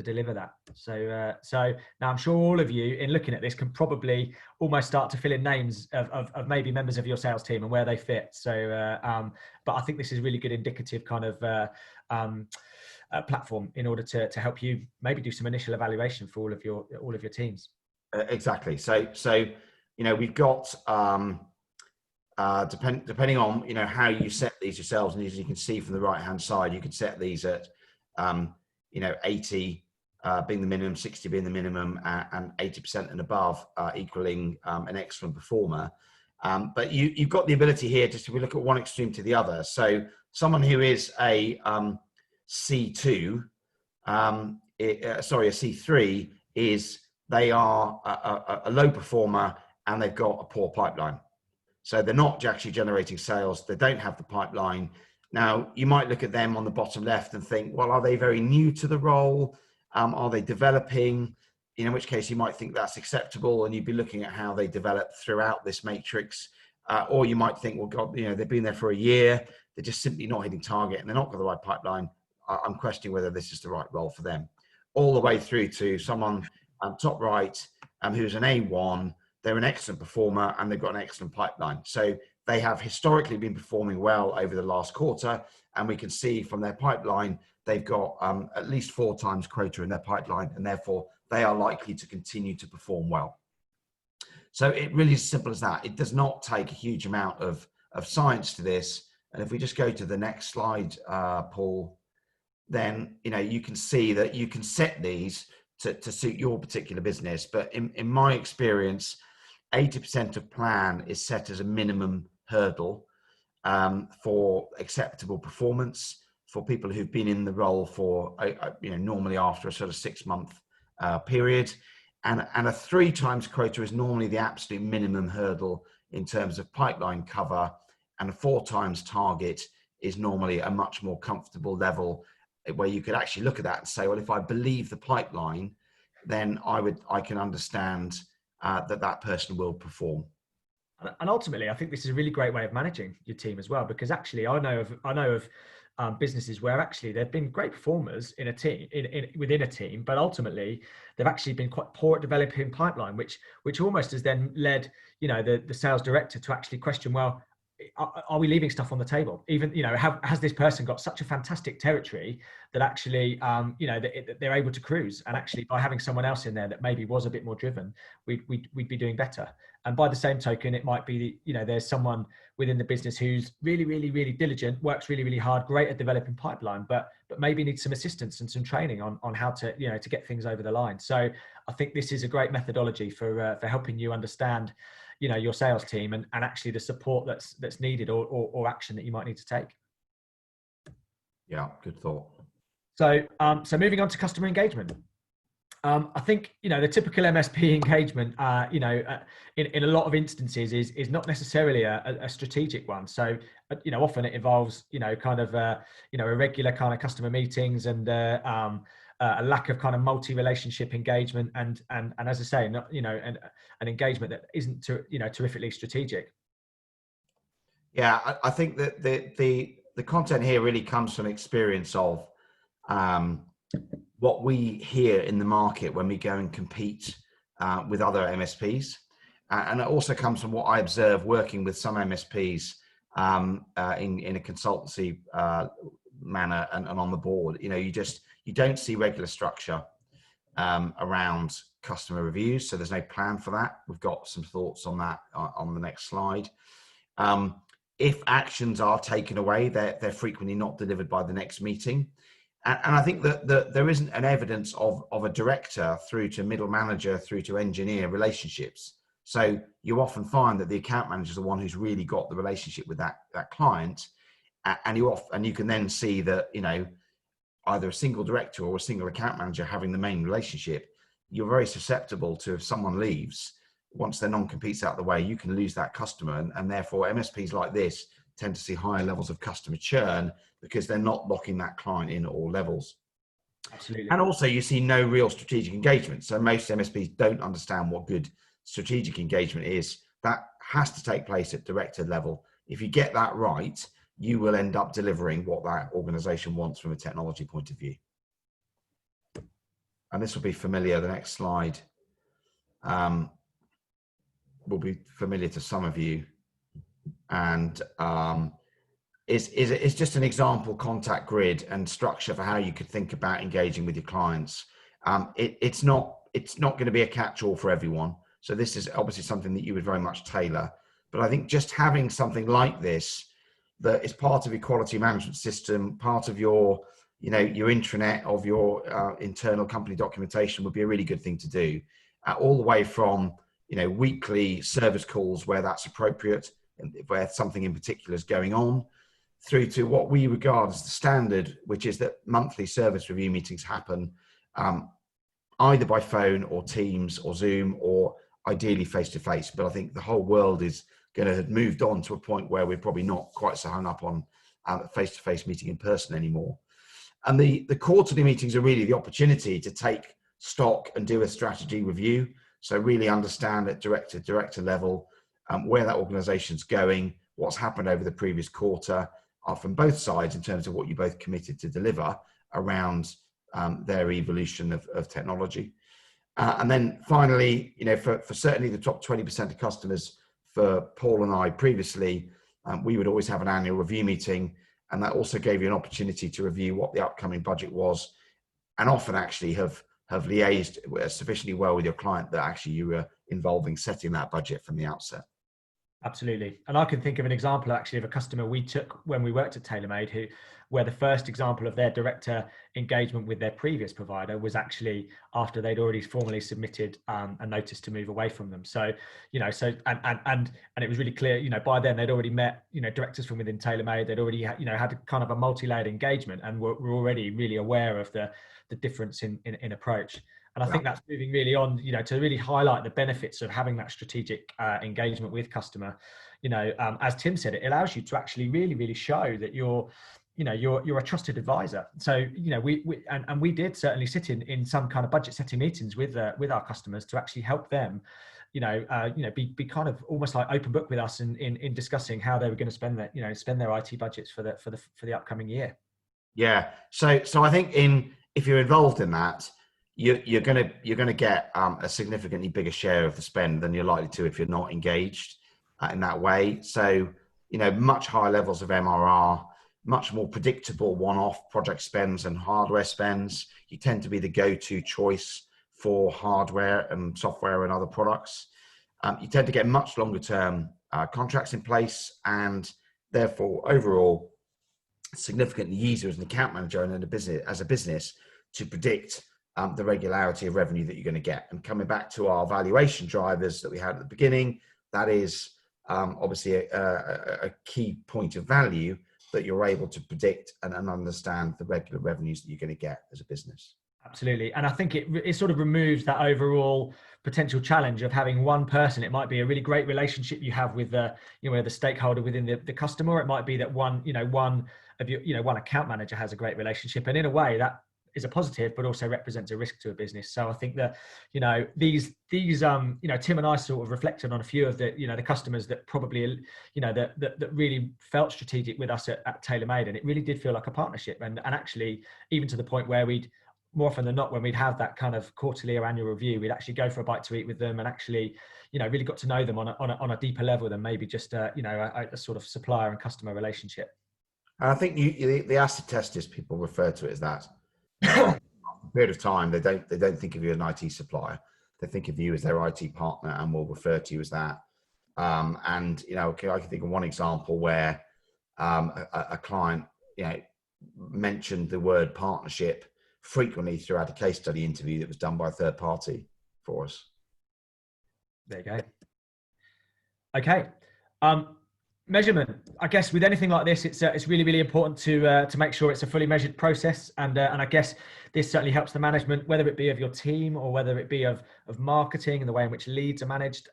deliver that. So now I'm sure all of you in looking at this can probably almost start to fill in names of maybe members of your sales team and where they fit. So, but I think this is really good indicative kind of platform in order to help you maybe do some initial evaluation for all of your teams. Exactly. So we've got depending on how you set these yourselves, and as you can see from the right hand side, you could set these at 80 being the minimum, 60 being the minimum, and 80% and above equaling an excellent performer. But you've got the ability here just to look at one extreme to the other. So someone who is a C2, a C3 is they are a low performer and they've got a poor pipeline. So they're not actually generating sales. They don't have the pipeline. Now, you might look at them on the bottom left and think, well, are they very new to the role? Are they developing? In which case you might think that's acceptable, and you'd be looking at how they develop throughout this matrix. Or you might think, well, God, they've been there for a year. They're just simply not hitting target and they're not got the right pipeline. I'm questioning whether this is the right role for them. All the way through to someone top right who's an A1. They're an excellent performer and they've got an excellent pipeline. So they have historically been performing well over the last quarter, and we can see from their pipeline they've got at least 4 times quota in their pipeline, and therefore they are likely to continue to perform well. So it really is as simple as that. It does not take a huge amount of science to this. And if we just go to the next slide, Paul, then you can see that you can set these to suit your particular business. But in my experience, 80% of plan is set as a minimum hurdle for acceptable performance for people who've been in the role for normally after a sort of 6-month period, and a 3 times quota is normally the absolute minimum hurdle in terms of pipeline cover, and a 4 times target is normally a much more comfortable level where you could actually look at that and say, well, if I believe the pipeline, then I can understand that person will perform. And ultimately, I think this is a really great way of managing your team as well, because actually I know of businesses where actually they've been great performers in a team, within a team, but ultimately they've actually been quite poor at developing pipeline, which almost has then led the sales director to actually question, well, are we leaving stuff on the table? Even has this person got such a fantastic territory that actually they're able to cruise, and actually by having someone else in there that maybe was a bit more driven, we'd be doing better. And by the same token, it might be there's someone within the business who's really, really, really diligent, works really, really hard, great at developing pipeline, but maybe needs some assistance and some training on how to to get things over the line. So I think this is a great methodology for helping you understand your sales team and actually the support that's needed or action that you might need to take. Yeah, good thought. So moving on to customer engagement. I think the typical MSP engagement in a lot of instances is not necessarily a strategic one. So often it involves irregular kind of customer meetings and a lack of kind of multi-relationship engagement and as I say, an engagement that isn't terrifically strategic. Yeah, I think that the content here really comes from experience of what we hear in the market when we go and compete with other MSPs, and it also comes from what I observe working with some MSPs in a consultancy manner and on the board. You don't see regular structure around customer reviews, so there's no plan for that. We've got some thoughts on that on the next slide. If actions are taken away, they're frequently not delivered by the next meeting. And I think that there isn't an evidence of a director through to middle manager through to engineer relationships. So you often find that the account manager is the one who's really got the relationship with that client, and you can then see that either a single director or a single account manager having the main relationship, you're very susceptible to, if someone leaves, once their non-compete's out of the way, you can lose that customer, and therefore MSPs like this tend to see higher levels of customer churn because they're not locking that client in at all levels. Absolutely. And also you see no real strategic engagement. So most MSPs don't understand what good strategic engagement is. That has to take place at director level. If you get that right, you will end up delivering what that organization wants from a technology point of view. And this will be familiar. The next slide will be familiar to some of you. And it's just an example contact grid and structure for how you could think about engaging with your clients. It's not going to be a catch-all for everyone. So this is obviously something that you would very much tailor. But I think just having something like this that is part of your quality management system, part of your intranet of your internal company documentation would be a really good thing to do. All the way from weekly service calls where that's appropriate and where something in particular is going on, through to what we regard as the standard, which is that monthly service review meetings happen either by phone or Teams or Zoom or ideally face-to-face. But I think the whole world is going to have moved on to a point where we're probably not quite so hung up on face-to-face meeting in person anymore. And the quarterly meetings are really the opportunity to take stock and do a strategy review. So really understand at director level where that organization's going, what's happened over the previous quarter from both sides in terms of what you both committed to deliver around their evolution of technology. And then finally, for certainly the top 20% of customers for Paul and I previously, we would always have an annual review meeting, and that also gave you an opportunity to review what the upcoming budget was, and often actually have liaised sufficiently well with your client that actually you were involving setting that budget from the outset. Absolutely. And I can think of an example actually of a customer we took when we worked at TaylorMade, where the first example of their director engagement with their previous provider was actually after they'd already formally submitted a notice to move away from them. So, and it was really clear, by then they'd already met, directors from within TaylorMade. They'd already, had kind of a multi-layered engagement, and were already really aware of the difference in approach. And I think that's moving really on, to really highlight the benefits of having that strategic engagement with customer. As Tim said, it allows you to actually really, really show that you're a trusted advisor. So, we did certainly sit in some kind of budget setting meetings with our customers to actually help them, be kind of almost like open book with us in discussing how they were going to spend their IT budgets for the upcoming year. Yeah. So I think if you're involved in that, you're gonna get a significantly bigger share of the spend than you're likely to if you're not engaged in that way. So much higher levels of MRR, much more predictable one-off project spends and hardware spends. You tend to be the go-to choice for hardware and software and other products. You tend to get much longer-term contracts in place, and therefore overall significantly easier as an account manager and as a business to predict the regularity of revenue that you're going to get. And coming back to our valuation drivers that we had at the beginning, that is obviously a key point of value, that you're able to predict and understand the regular revenues that you're going to get as a business. Absolutely. And I think it sort of removes that overall potential challenge of having one person. It might be a really great relationship you have with the stakeholder within the customer. It might be that one account manager has a great relationship. And in a way that is a positive, but also represents a risk to a business. So I think that, these Tim and I sort of reflected on a few of the customers that probably, that really felt strategic with us at TaylorMade. And it really did feel like a partnership. And actually, even to the point where we'd, more often than not, when we'd have that kind of quarterly or annual review, we'd actually go for a bite to eat with them and actually, really got to know them on a deeper level than maybe just a sort of supplier and customer relationship. And I think the acid test is, people refer to it as that. After a period of time, they don't think of you as an IT supplier. They think of you as their IT partner and will refer to you as that. And I can think of one example where a client mentioned the word partnership frequently throughout a case study interview that was done by a third party for us. There you go. Okay. Measurement. I guess with anything like this, it's really, really important to make sure it's a fully measured process, and I guess this certainly helps the management, whether it be of your team or whether it be of marketing and the way in which leads are managed.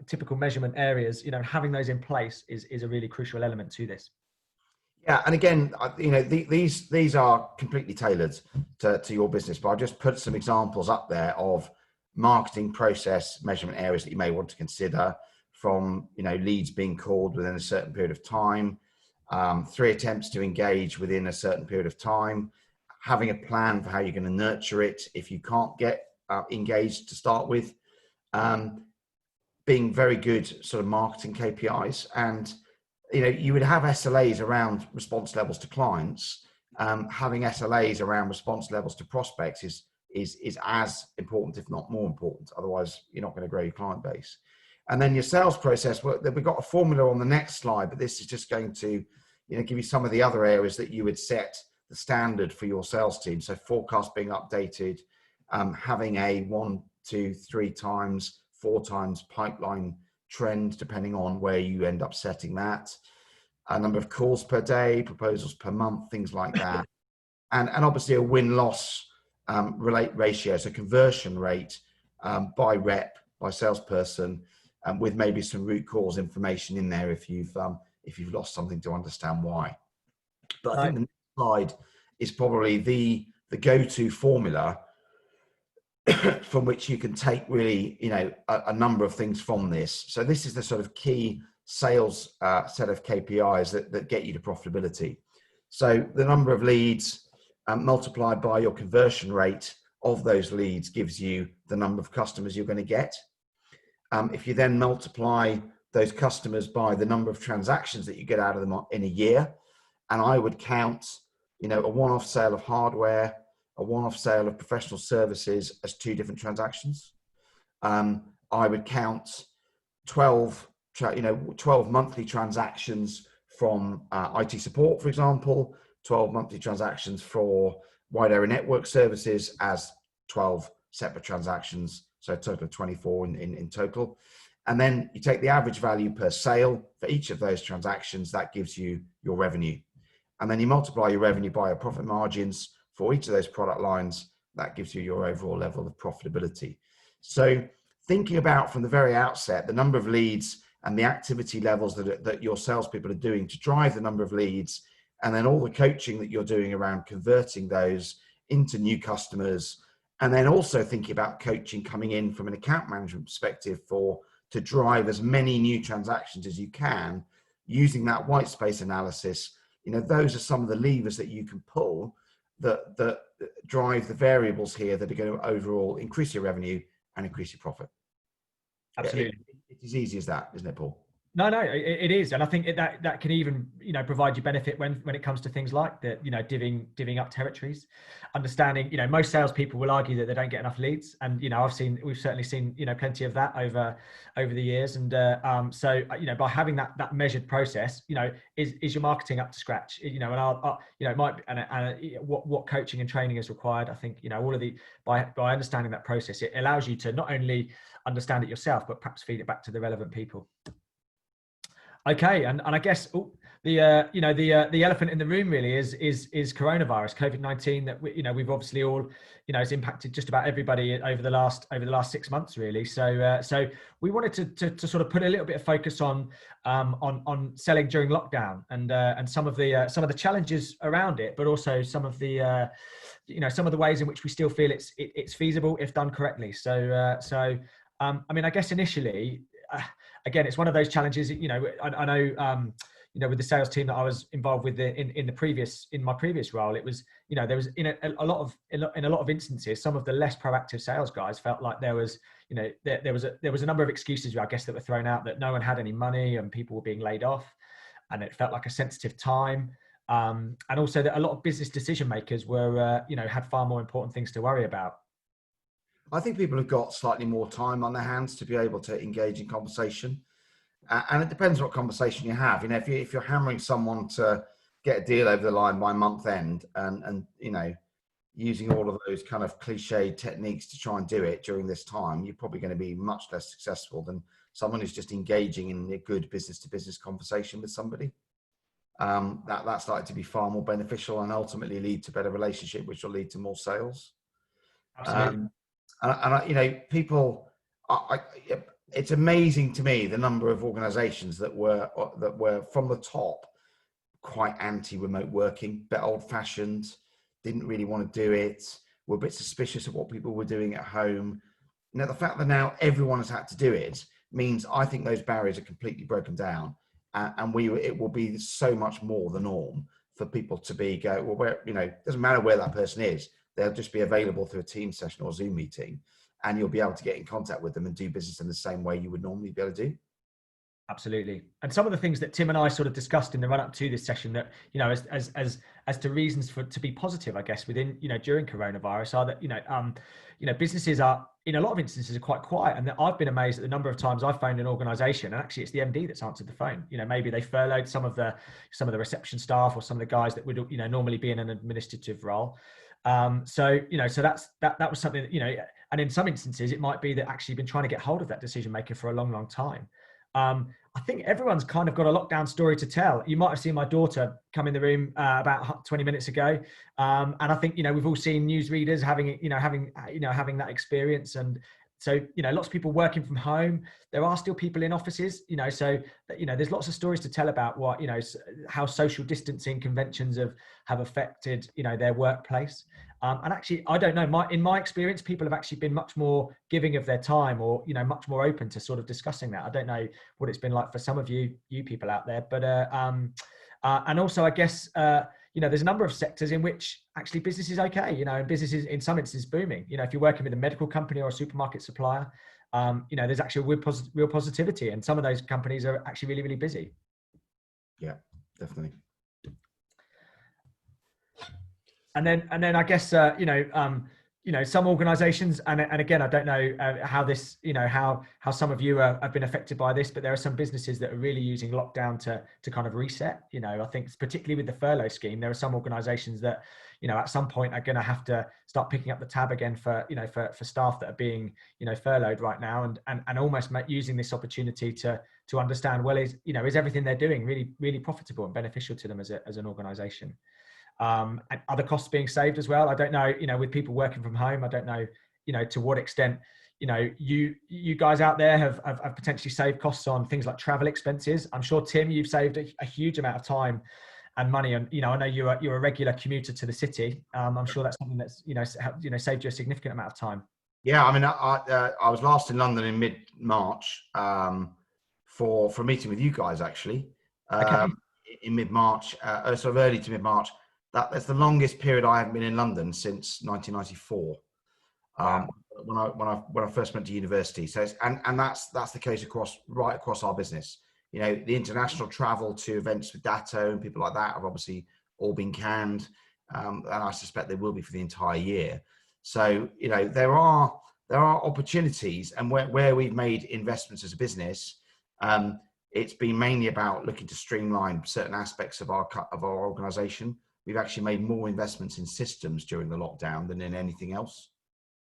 Typical measurement areas, having those in place is a really crucial element to this. Yeah, and again, these are completely tailored to your business, but I'll just put some examples up there of marketing process measurement areas that you may want to consider. From leads being called within a certain period of time, 3 attempts to engage within a certain period of time, having a plan for how you're going to nurture it if you can't get engaged to start with, being very good sort of marketing KPIs. And you would have SLAs around response levels to clients. Having SLAs around response levels to prospects is as important, if not more important. Otherwise, you're not going to grow your client base. And then your sales process, we've got a formula on the next slide, but this is just going to give you some of the other areas that you would set the standard for your sales team. So forecast being updated, having a 1, 2, 3 times, 4 times pipeline trend, depending on where you end up setting that, a number of calls per day, proposals per month, things like that. And obviously a win-loss ratio, so conversion rate by rep, by salesperson, with maybe some root cause information in there if you've lost something, to understand why. But I think the next slide is probably the go-to formula from which you can take really a number of things from this. So this is the sort of key sales set of KPIs that get you to profitability. So the number of leads multiplied by your conversion rate of those leads gives you the number of customers you're going to get. If you then multiply those customers by the number of transactions that you get out of them in a year. And I would count, a one-off sale of hardware, a one-off sale of professional services as 2 different transactions. I would count 12 monthly transactions from IT support, for example, 12 monthly transactions for wide area network services as 12 separate transactions, so a total of 24 in total. And then you take the average value per sale for each of those transactions, that gives you your revenue. And then you multiply your revenue by your profit margins for each of those product lines, that gives you your overall level of profitability. So thinking about from the very outset, the number of leads and the activity levels that your salespeople are doing to drive the number of leads, and then all the coaching that you're doing around converting those into new customers, and then also thinking about coaching coming in from an account management perspective to drive as many new transactions as you can using that white space analysis. Those are some of the levers that you can pull that drive the variables here that are going to overall increase your revenue and increase your profit. Absolutely. It's as easy as that, isn't it, Paul? No, it is, and I think that can even provide you benefit when it comes to things like the divvying up territories, understanding. Most salespeople will argue that they don't get enough leads, and we've certainly seen plenty of that over the years, and so by having that measured process, is your marketing up to scratch? And it might be, and what coaching and training is required. I think all of by understanding that process, it allows you to not only understand it yourself, but perhaps feed it back to the relevant people. Okay, and I guess the elephant in the room really is coronavirus, COVID-19, that we've obviously all it's impacted just about everybody over the last 6 months really. So we wanted to sort of put a little bit of focus on selling during lockdown and some of the challenges around it, but also some of the ways in which we still feel it's feasible if done correctly. So I guess initially. Again, it's one of those challenges. I know. With the sales team that I was involved with in my previous role, it was there was in a lot of instances, some of the less proactive sales guys felt like there was a number of excuses, I guess, that were thrown out, that no one had any money and people were being laid off, and it felt like a sensitive time, and also that a lot of business decision makers were had far more important things to worry about. I think people have got slightly more time on their hands to be able to engage in conversation. And it depends what conversation you have. If you're hammering someone to get a deal over the line by month end and using all of those kind of cliche techniques to try and do it during this time, you're probably going to be much less successful than someone who's just engaging in a good business to business conversation with somebody. That's likely to be far more beneficial and ultimately lead to better relationship, which will lead to more sales. Absolutely. People, it's amazing to me the number of organizations that were from the top quite anti-remote working, bit old-fashioned, didn't really want to do it, were a bit suspicious of what people were doing at home. The fact that now everyone has had to do it means I think those barriers are completely broken down, and it will be so much more the norm for people to it doesn't matter where that person is. They'll just be available through a Teams session or Zoom meeting, and you'll be able to get in contact with them and do business in the same way you would normally be able to do. Absolutely. And some of the things that Tim and I sort of discussed in the run up to this session that, as to reasons to be positive, I guess, within, during coronavirus are that, businesses are, in a lot of instances, are quite quiet. And that I've been amazed at the number of times I've phoned an organization, and actually it's the MD that's answered the phone. Maybe they furloughed some of the reception staff or some of the guys that would, normally be in an administrative role. So that was something that, and in some instances it might be that actually been trying to get hold of that decision maker for a long, long time. I think everyone's kind of got a lockdown story to tell. You might have seen my daughter come in the room about 20 minutes ago, and I think we've all seen newsreaders having that experience, and so lots of people working from home. There are still people in offices, so there's lots of stories to tell about what how social distancing conventions have affected their workplace. And actually, I don't know. In my experience, people have actually been much more giving of their time, or much more open to sort of discussing that. I don't know what it's been like for some of you people out there, but and also I guess there's a number of sectors in which actually business is okay. And business is in some instances booming. If you're working with a medical company or a supermarket supplier, there's actually real positivity, and some of those companies are actually really, really busy. Yeah, definitely. And then I guess some organisations, and again, I don't know how this, how some of you have been affected by this, but there are some businesses that are really using lockdown to kind of reset. I think particularly with the furlough scheme, there are some organisations that at some point are going to have to start picking up the tab again for staff that are being furloughed right now, and almost using this opportunity to understand, well, is everything they're doing really, really profitable and beneficial to them as an organisation. And other costs being saved as well. I don't know, with people working from home, I don't know, to what extent, you guys out there have potentially saved costs on things like travel expenses. I'm sure, Tim, you've saved a huge amount of time and money. And, I know you're a regular commuter to the city. I'm sure that's something that's, saved you a significant amount of time. Yeah, I mean, I was last in London in mid-March for a meeting with you guys, actually. Okay. In mid-March, sort of early to mid-March. That's the longest period I haven't been in London since 1994. Wow. When I first went to university. So and that's the case right across our business. The international travel to events with Datto and people like that have obviously all been canned, and I suspect they will be for the entire year. So there are opportunities, and where we've made investments as a business, it's been mainly about looking to streamline certain aspects of our organisation. We've actually made more investments in systems during the lockdown than in anything else,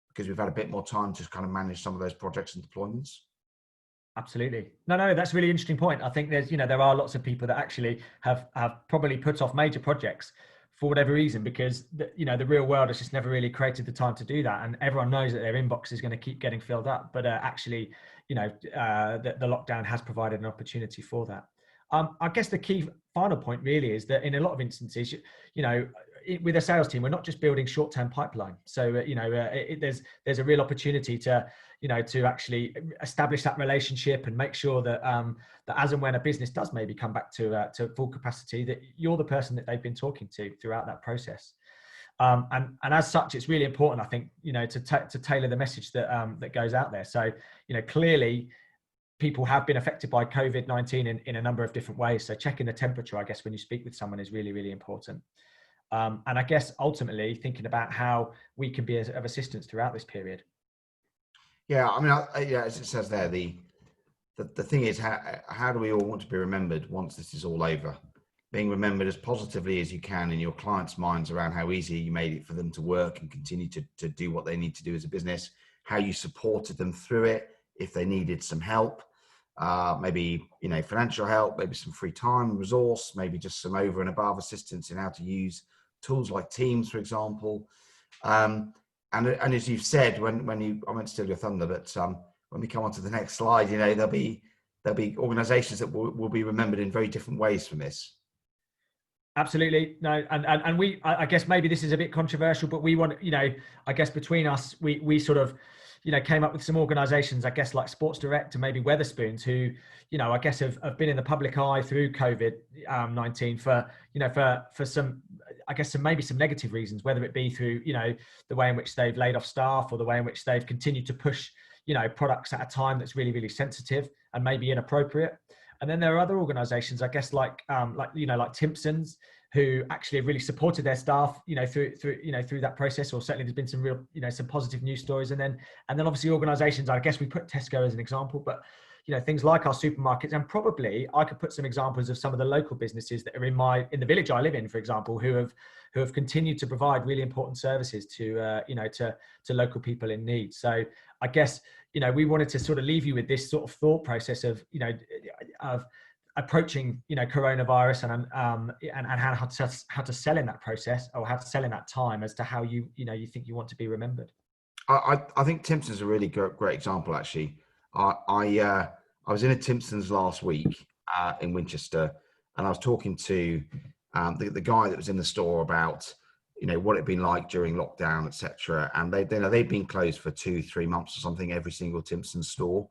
because we've had a bit more time to kind of manage some of those projects and deployments. Absolutely. No, that's a really interesting point. I think there are lots of people that actually have probably put off major projects for whatever reason, because the real world has just never really created the time to do that. And everyone knows that their inbox is going to keep getting filled up. But actually, the lockdown has provided an opportunity for that. I guess the key final point really is that in a lot of instances, with a sales team, we're not just building short-term pipeline. So, there's a real opportunity to actually establish that relationship and make sure that that as and when a business does maybe come back to full capacity, that you're the person that they've been talking to throughout that process. And as such, it's really important, I think, to tailor the message that goes out there. So, clearly, people have been affected by COVID-19 in a number of different ways. So checking the temperature, I guess, when you speak with someone is really, really important. And I guess ultimately thinking about how we can be of assistance throughout this period. Yeah, I mean, as it says there, the thing is, how do we all want to be remembered once this is all over? Being remembered as positively as you can in your clients' minds around how easy you made it for them to work and continue to do what they need to do as a business, how you supported them through it if they needed some help, maybe financial help, maybe some free time, resource, maybe just some over and above assistance in how to use tools like Teams, for example. And as you've said, I won't steal your thunder, but when we come on to the next slide, there'll be organisations that will be remembered in very different ways from this. Absolutely. No, and I guess maybe this is a bit controversial, but we want, I guess between us, we sort of, came up with some organisations, I guess, like Sports Direct and maybe Wetherspoons, who, I guess have been in the public eye through COVID-19 for some, I guess, maybe some negative reasons, whether it be through, the way in which they've laid off staff or the way in which they've continued to push, products at a time that's really, really sensitive and maybe inappropriate. And then there are other organisations, I guess, like Timpson's, who actually have really supported their staff, through that process. Or certainly there's been some real, some positive news stories. And then obviously organisations, I guess we put Tesco as an example, but things like our supermarkets, and probably I could put some examples of some of the local businesses that are in the village I live in, for example, who have continued to provide really important services to local people in need. So I guess, we wanted to sort of leave you with this sort of thought process of approaching, coronavirus and how to sell in that process, or how to sell in that time, as to how you think you want to be remembered. I think Timpson's a really great example, actually. I was in a Timpson's last week in Winchester, and I was talking to the guy that was in the store about what it'd been like during lockdown, etc. And they'd been closed for 2-3 months or something, every single Timpson's store.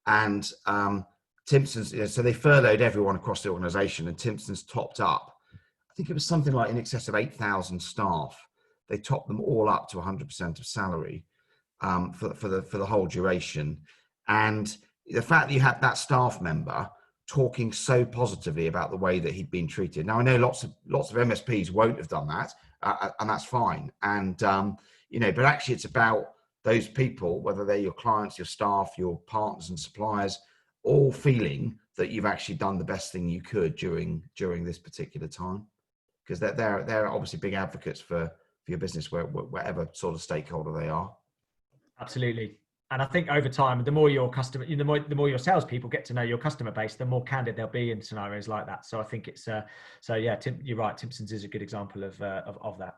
And Timpson's, so they furloughed everyone across the organisation, and Timpson's topped up, I think it was something like in excess of 8,000 staff. They topped them all up to 100% of salary for the whole duration. And the fact that you had that staff member talking so positively about the way that he'd been treated. Now, I know lots of MSPs won't have done that, and that's fine. And but actually, it's about those people, whether they're your clients, your staff, your partners and suppliers, all feeling that you've actually done the best thing you could during this particular time, because they're obviously big advocates for your business, whatever sort of stakeholder they are. Absolutely. And I think over time, the more your customer, the more your salespeople get to know your customer base, the more candid they'll be in scenarios like that. So I think it's so yeah, Tim, you're right. Timpson's is a good example of that.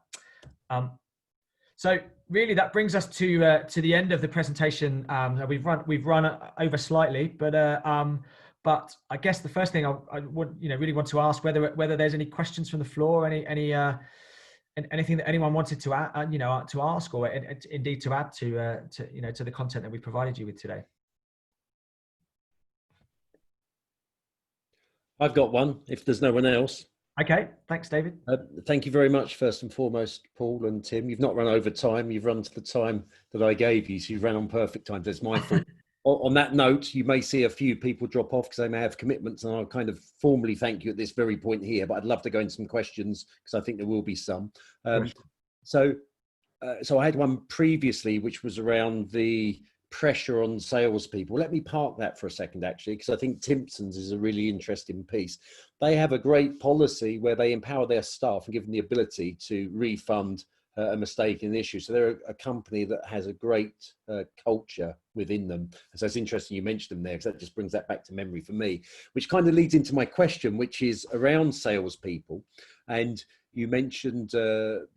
So really, that brings us to the end of the presentation. We've run over slightly, but I guess the first thing I would really want to ask whether there's any questions from the floor, anything that anyone wanted to add, to ask, or indeed to add to the content that we provided you with today. I've got one, if there's no one else. Okay, thanks, David. Thank you very much, first and foremost, Paul and Tim. You've not run over time. You've run to the time that I gave you, so you've run on perfect time. That's my fault. On that note, you may see a few people drop off because they may have commitments, and I'll kind of formally thank you at this very point here, but I'd love to go into some questions because I think there will be some. So I had one previously, which was around the pressure on salespeople. Let me park that for a second, actually, because I think Timpson's is a really interesting piece. They have a great policy where they empower their staff and give them the ability to refund a mistake in an issue. So they're a company that has a great culture within them. So it's interesting you mentioned them there, because that just brings that back to memory for me, which kind of leads into my question, which is around salespeople. And you mentioned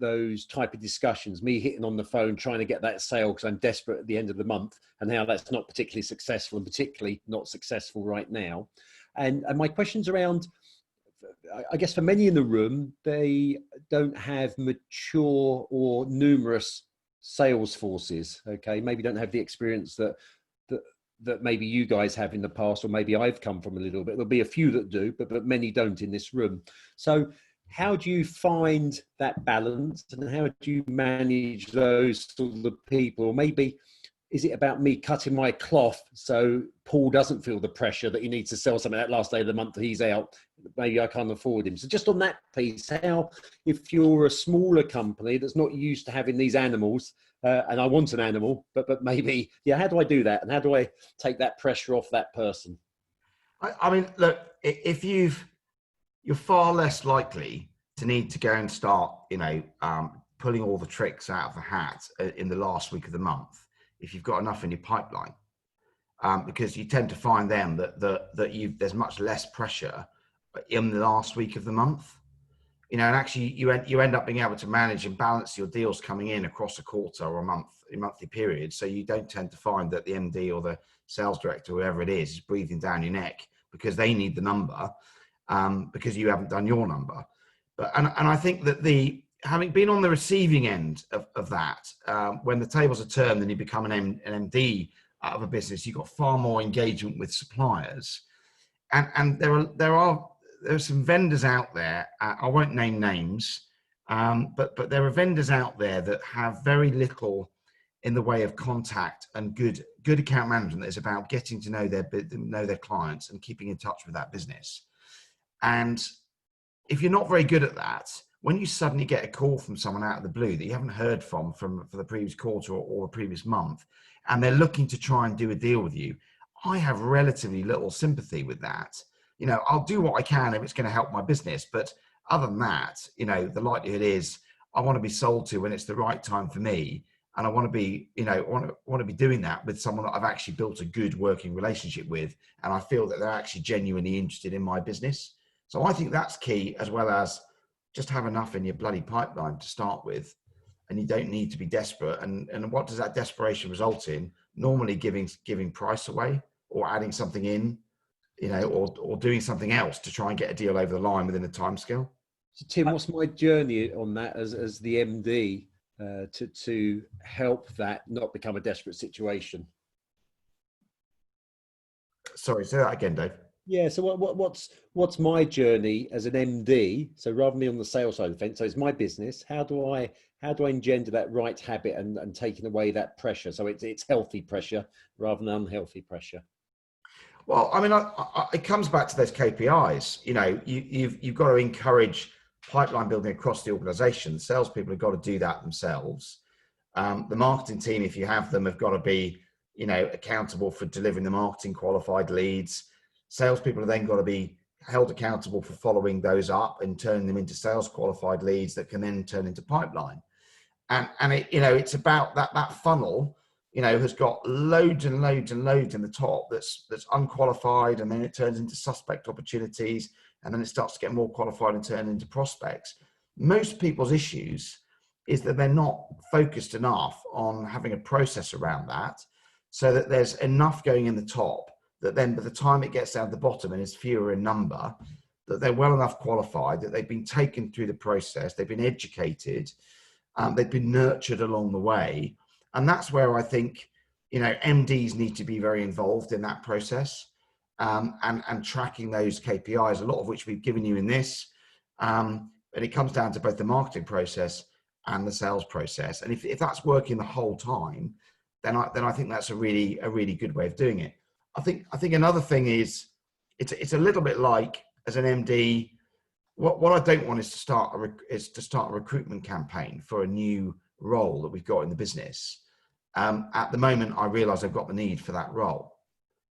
those type of discussions, me hitting on the phone, trying to get that sale because I'm desperate at the end of the month, and how that's not particularly successful, and particularly not successful right now. And my question's around, I guess for many in the room, they don't have mature or numerous sales forces, okay? Maybe don't have the experience that maybe you guys have in the past, or maybe I've come from a little bit. There'll be a few that do, but many don't in this room. So how do you find that balance, and how do you manage those sort of people? Or maybe is it about me cutting my cloth so Paul doesn't feel the pressure that he needs to sell something that last day of the month that he's out? Maybe I can't afford him. So just on that piece, how, if you're a smaller company that's not used to having these animals, and I want an animal, but maybe, yeah, how do I do that? And how do I take that pressure off that person? I mean, look, if you're far less likely to need to go and start, pulling all the tricks out of the hat in the last week of the month if you've got enough in your pipeline, because you tend to find then that there's much less pressure in the last week of the month, and actually you end up being able to manage and balance your deals coming in across a quarter or a monthly period, so you don't tend to find that the MD or the sales director, whoever it is breathing down your neck because they need the number, because you haven't done your number. But and I think that having been on the receiving end of that, when the tables are turned and you become an MD out of a business, you've got far more engagement with suppliers, and there are some vendors out there. I won't name names, but there are vendors out there that have very little in the way of contact and good account management that is about getting to know their clients and keeping in touch with that business. And if you're not very good at that, when you suddenly get a call from someone out of the blue that you haven't heard from for the previous quarter or the previous month, and they're looking to try and do a deal with you, I have relatively little sympathy with that. I'll do what I can if it's going to help my business, but other than that, the likelihood is I want to be sold to when it's the right time for me, and I want to be, want to be doing that with someone that I've actually built a good working relationship with, and I feel that they're actually genuinely interested in my business. So I think that's key, as well as just have enough in your bloody pipeline to start with, and you don't need to be desperate. And what does that desperation result in? Normally giving price away, or adding something in, or doing something else to try and get a deal over the line within a time scale. So Tim, what's my journey on that as the MD to help that not become a desperate situation? Sorry, say that again, Dave. Yeah. So what's my journey as an MD? So rather than me on the sales side of the fence, so it's my business. How do I engender that right habit and taking away that pressure? So it's healthy pressure rather than unhealthy pressure. Well, I mean, it comes back to those KPIs. You know, you've got to encourage pipeline building across the organisation. The salespeople have got to do that themselves. The marketing team, if you have them, have got to be, you know, accountable for delivering the marketing qualified leads. Salespeople have then got to be held accountable for following those up and turning them into sales qualified leads that can then turn into pipeline. And it, you know, it's about that funnel, you know, has got loads and loads and loads in the top that's unqualified, and then it turns into suspect opportunities, and then it starts to get more qualified and turn into prospects. Most people's issues is that they're not focused enough on having a process around that, so that there's enough going in the top that then by the time it gets down to the bottom and is fewer in number, that they're well enough qualified, that they've been taken through the process, they've been educated, they've been nurtured along the way. And that's where I think, you know, MDs need to be very involved in that process, and tracking those KPIs, a lot of which we've given you in this. But it comes down to both the marketing process and the sales process. And if that's working the whole time, then I think that's a really good way of doing it. I think another thing is it's a little bit like, as an MD, what I don't want is to start a recruitment campaign for a new role that we've got in the business. At the moment, I realise I've got the need for that role.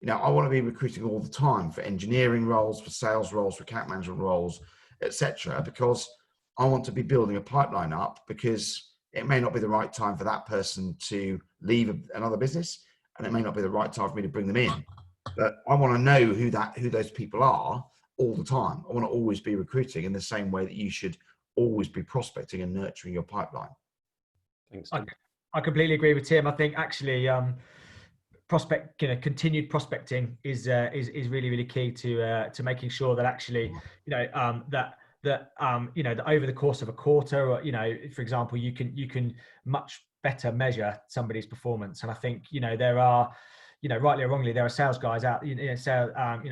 You know, I want to be recruiting all the time for engineering roles, for sales roles, for account management roles, etc., because I want to be building a pipeline up, because it may not be the right time for that person to leave another business, and it may not be the right time for me to bring them in. But I want to know who those people are all the time. I want to always be recruiting in the same way that you should always be prospecting and nurturing your pipeline. Thanks, Tim. I completely agree with Tim. I think actually continued prospecting is really key to making sure that actually, that over the course of a quarter, or, you know, for example, you can much better measure somebody's performance. And I think, you know, there are, you know, rightly or wrongly, there are sales guys out,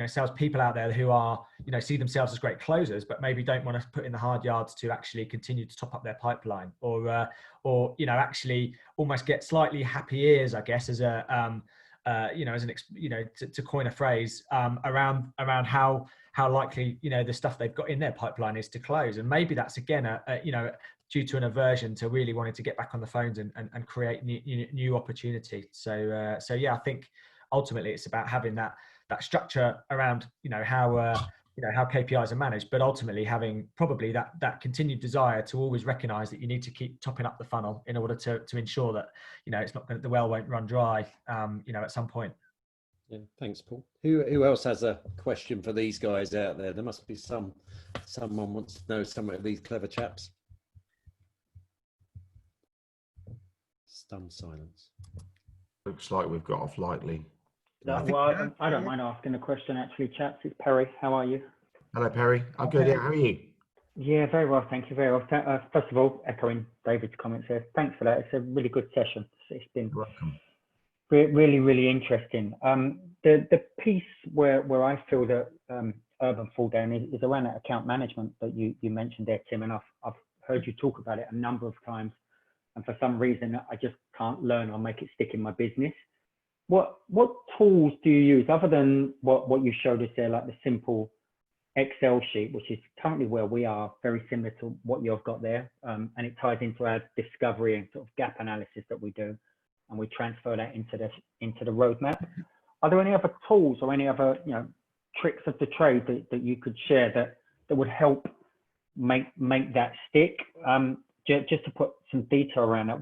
sales people out there who are, you know, see themselves as great closers, but maybe don't want to put in the hard yards to actually continue to top up their pipeline, or you know, actually almost get slightly happy ears, I guess, as a to coin a phrase, around how likely, you know, the stuff they've got in their pipeline is to close. And maybe that's again due to an aversion to really wanting to get back on the phones and create new opportunity. So yeah, I think ultimately it's about having that structure around, you know, how KPIs are managed, but ultimately having probably that continued desire to always recognize that you need to keep topping up the funnel in order to ensure that, you know, the well won't run dry, at some point. Yeah, thanks, Paul. Who else has a question for these guys out there? There must be someone wants to know some of these clever chaps. Stunned silence. Looks like we've got off lightly. Well, I don't mind asking a question, actually, chaps. It's Perry. How are you? Hello, Perry. I'm good. Yeah, how are you? Yeah, very well. Thank you. Very well. First of all, echoing David's comments here, thanks for that. It's a really good session. It's been really, really interesting. The piece where I feel that Urban fall down is around that account management that you mentioned there, Tim, and I've heard you talk about it a number of times, and for some reason I just can't learn or make it stick in my business. What tools do you use other than what you showed us there, like the simple Excel sheet, which is currently where we are, very similar to what you've got there, and it ties into our discovery and sort of gap analysis that we do, and we transfer that into the roadmap. Are there any other tools or any other, you know, tricks of the trade that you could share that would help make that stick? Just to put some detail around that,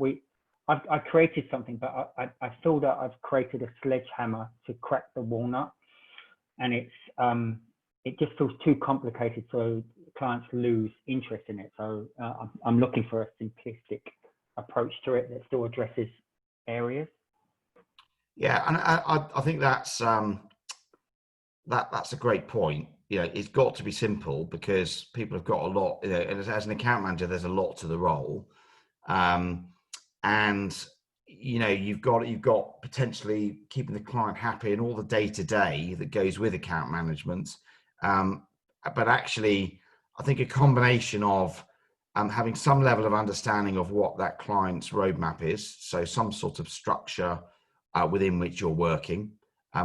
I created something, but I feel that I've created a sledgehammer to crack the walnut, and it just feels too complicated, so clients lose interest in it. So I'm looking for a simplistic approach to it that still addresses areas. Yeah, and I think that's a great point. You know, it's got to be simple because people have got a lot. You know, and as an account manager, there's a lot to the role, and you know, you've got potentially keeping the client happy and all the day-to-day that goes with account management. But actually, I think a combination of having some level of understanding of what that client's roadmap is, so some sort of structure within which you're working.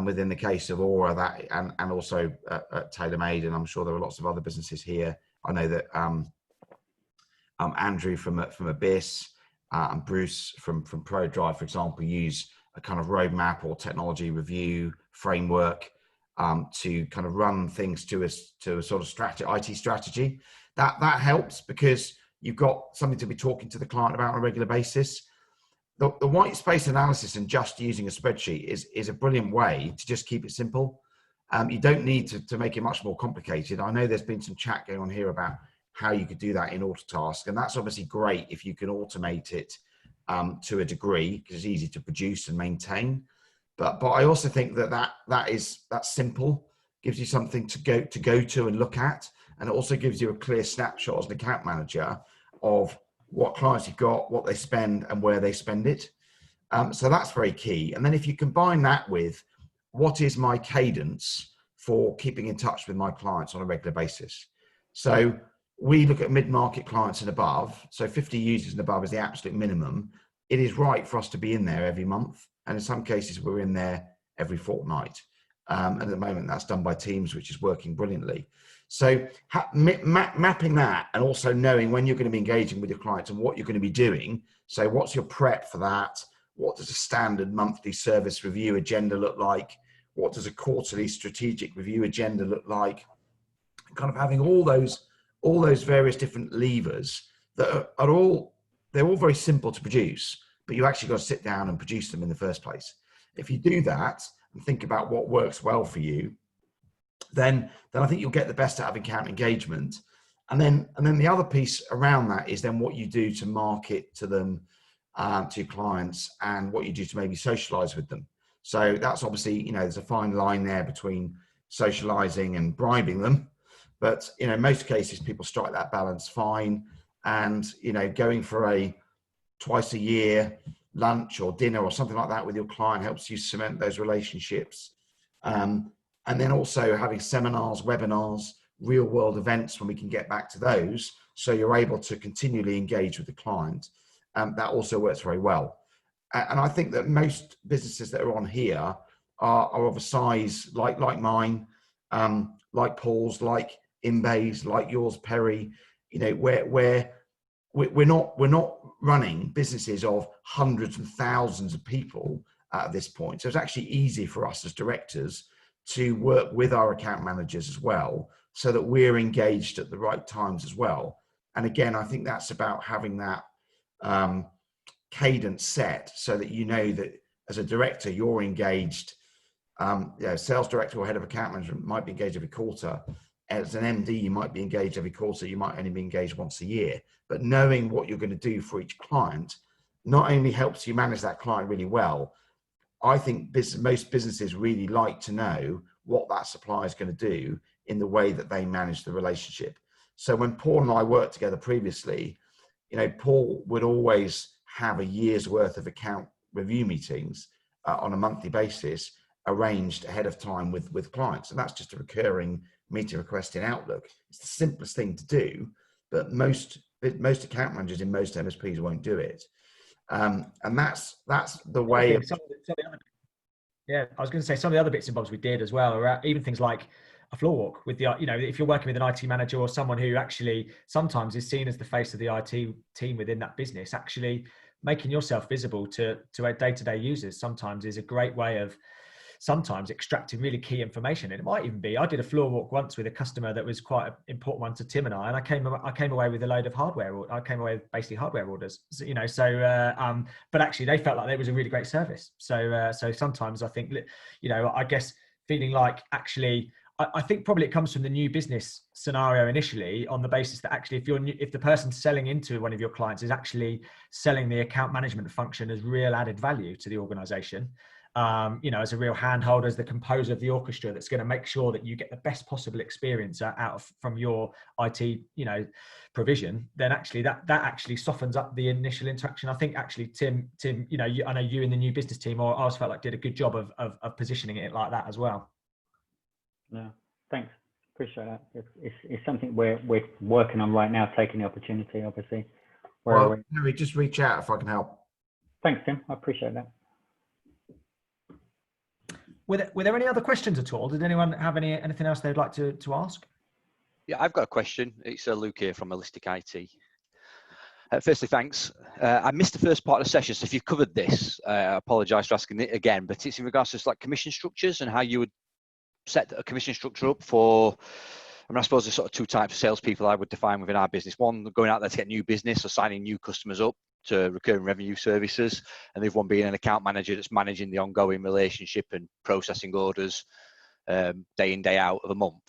Within the case of Aura, that and also at TaylorMade, and I'm sure there are lots of other businesses here. I know that Andrew from Abyss and Bruce from ProDrive, for example, use a kind of roadmap or technology review framework to kind of run things to a sort of IT strategy. That helps because you've got something to be talking to the client about on a regular basis. The white space analysis and just using a spreadsheet is a brilliant way to just keep it simple. You don't need to make it much more complicated. I know there's been some chat going on here about how you could do that in Autotask, and that's obviously great if you can automate it to a degree because it's easy to produce and maintain. But I also think that's simple, gives you something to go to and look at, and it also gives you a clear snapshot as an account manager of what clients you've got, what they spend, and where they spend it. So that's very key. And then if you combine that with what is my cadence for keeping in touch with my clients on a regular basis. So we look at mid-market clients and above. So 50 users and above is the absolute minimum. It is right for us to be in there every month. And in some cases, we're in there every fortnight. And at the moment, that's done by Teams, which is working brilliantly. So mapping that and also knowing when you're going to be engaging with your clients and what you're going to be doing. So what's your prep for that? What does a standard monthly service review agenda look like? What does a quarterly strategic review agenda look like? Kind of having all those various different levers that they're all very simple to produce, but you actually got to sit down and produce them in the first place. If you do that and think about what works well for you, then I think you'll get the best out of account engagement. And then the other piece around that is then what you do to market to them, to clients, and what you do to maybe socialize with them. So that's obviously, you know, there's a fine line there between socializing and bribing them. But, you know, in most cases, people strike that balance fine. And, you know, going for a twice a year lunch or dinner or something like that with your client helps you cement those relationships. And then also having seminars, webinars, real world events when we can get back to those. So you're able to continually engage with the client. That also works very well. And I think that most businesses that are on here are of a size like mine, like Paul's, like Imbay's, like yours, Perry, you know, where we're not running businesses of hundreds and thousands of people at this point. So it's actually easy for us as directors to work with our account managers as well, so that we're engaged at the right times as well. And again, I think that's about having that cadence set so that you know that as a director, you're engaged. Sales director or head of account management might be engaged every quarter. As an MD, you might be engaged every quarter. You might only be engaged once a year. But knowing what you're going to do for each client not only helps you manage that client really well, I think most businesses really like to know what that supplier is going to do in the way that they manage the relationship. So when Paul and I worked together previously, you know, Paul would always have a year's worth of account review meetings on a monthly basis arranged ahead of time with clients. And that's just a recurring meeting request in Outlook. It's the simplest thing to do, but most account managers in most MSPs won't do it. And that's the way. Yeah, I was going to say some of the other bits and bobs we did as well, or even things like a floor walk with the, you know, if you're working with an IT manager or someone who actually sometimes is seen as the face of the IT team within that business, actually making yourself visible to our day-to-day users sometimes is a great way of sometimes extracting really key information. And it might even be, I did a floor walk once with a customer that was quite an important one to Tim and I came away with a load of hardware. I came away with basically hardware orders, so, you know, but actually they felt like it was a really great service. So sometimes I think, you know, I guess feeling like actually, I think probably it comes from the new business scenario initially, on the basis that actually if the person selling into one of your clients is actually selling the account management function as real added value to the organization, as a real handholder, as the composer of the orchestra, that's going to make sure that you get the best possible experience from your IT, provision, then actually that actually softens up the initial interaction. I think actually Tim, I know you in the new business team, or I always felt like did a good job of positioning it like that as well. Yeah, thanks. Appreciate that. It's something we're working on right now, taking the opportunity, obviously. Well, Harry, just reach out if I can help. Thanks, Tim. I appreciate that. Were there any other questions at all? Did anyone have anything else they'd like to ask? Yeah, I've got a question. It's Luke here from Holistic IT. Firstly, thanks. I missed the first part of the session, so if you've covered this, I apologise for asking it again, but it's in regards to like commission structures and how you would set a commission structure up for, I suppose there's sort of two types of salespeople I would define within our business. One, going out there to get new business or signing new customers up to recurring revenue services, and the other one being an account manager that's managing the ongoing relationship and processing orders day in, day out of a month.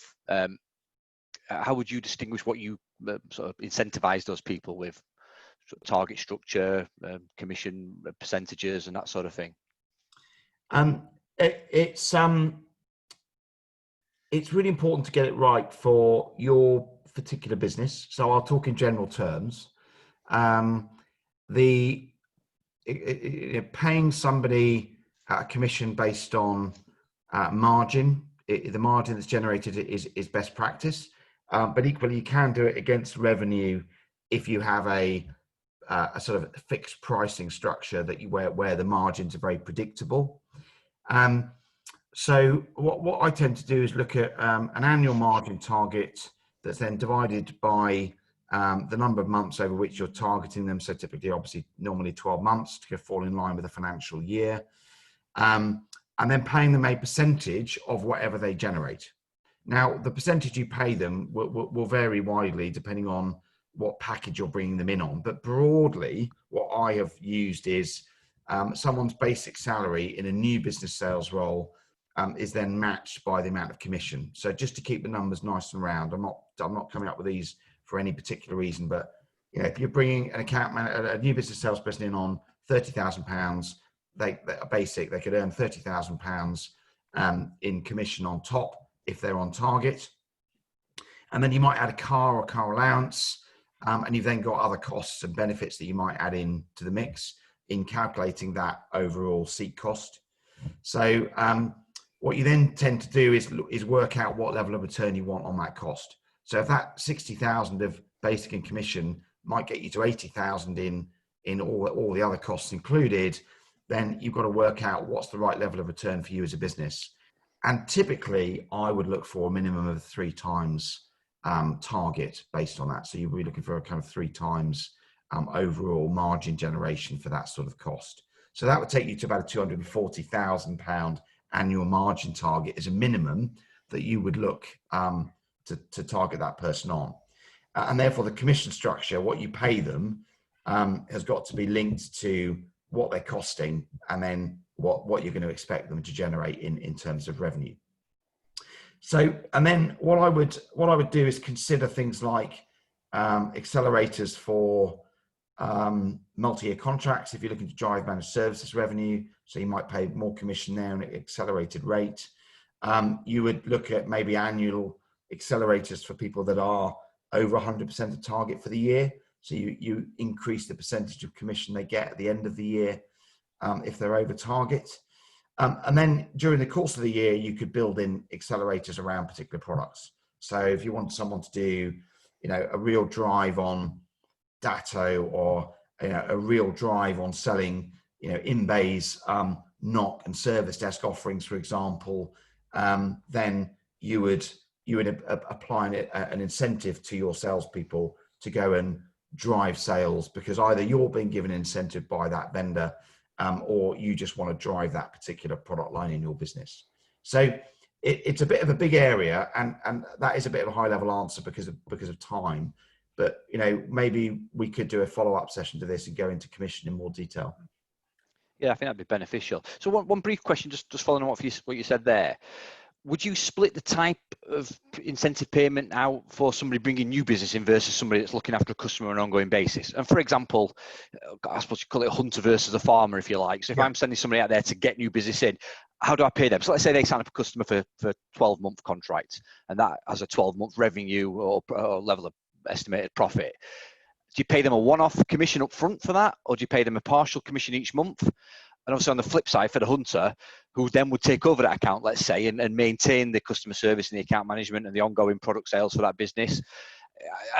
How would you distinguish what you sort of incentivize those people with? Sort of target structure, commission percentages, and that sort of thing. It's really important to get it right for your particular business. So I'll talk in general terms. Paying somebody a commission based on margin, the margin that's generated is best practice. But equally, you can do it against revenue if you have a sort of fixed pricing structure that where the margins are very predictable. So what I tend to do is look at an annual margin target that's then divided by the number of months over which you're targeting them. So typically, obviously, normally 12 months to fall in line with the financial year. And then paying them a percentage of whatever they generate. Now, the percentage you pay them will vary widely depending on what package you're bringing them in on. But broadly, what I have used is someone's basic salary in a new business sales role is then matched by the amount of commission. So just to keep the numbers nice and round, I'm not coming up with these for any particular reason, but if you're bringing an a new business salesperson in on £30,000, they could earn £30,000 in commission on top if they're on target. And then you might add a car or car allowance, and you've then got other costs and benefits that you might add in to the mix in calculating that overall seat cost. So what you then tend to do is work out what level of return you want on that cost. So if that 60,000 of basic and commission might get you to 80,000 in all the other costs included, then you've got to work out what's the right level of return for you as a business. And typically, I would look for a minimum of 3 times target based on that. So you'll be looking for a kind of 3 times overall margin generation for that sort of cost. So that would take you to about a £240,000 annual margin target as a minimum that you would look to target that person on. And therefore, the commission structure, what you pay them, has got to be linked to what they're costing and then what you're going to expect them to generate in terms of revenue. So, and then what I would do is consider things like accelerators for multi-year contracts. If you're looking to drive managed services revenue, so you might pay more commission there on an accelerated rate. You would look at maybe annual accelerators for people that are over 100% of target for the year. So you increase the percentage of commission they get at the end of the year if they're over target. And then during the course of the year, you could build in accelerators around particular products. So if you want someone to do, a real drive on Datto or a real drive on selling, in-bays, knock and service desk offerings, for example, then you would apply an incentive to your salespeople to go and drive sales, because either you're being given an incentive by that vendor or you just want to drive that particular product line in your business. So it's a bit of a big area, and that is a bit of a high level answer because of time. But maybe we could do a follow-up session to this and go into commission in more detail. Yeah, I think that'd be beneficial. So one brief question, just following on what you said there. would you split the type of incentive payment out for somebody bringing new business in versus somebody that's looking after a customer on an ongoing basis? And for example, I suppose you call it a hunter versus a farmer, if you like. So if I'm sending somebody out there to get new business in, how do I pay them? So let's say they sign up a customer for 12-month contracts, and that has a 12-month revenue or level of estimated profit. Do you pay them a one-off commission up front for that, or do you pay them a partial commission each month? And obviously on the flip side, for the hunter, who then would take over that account, let's say, and maintain the customer service and the account management and the ongoing product sales for that business,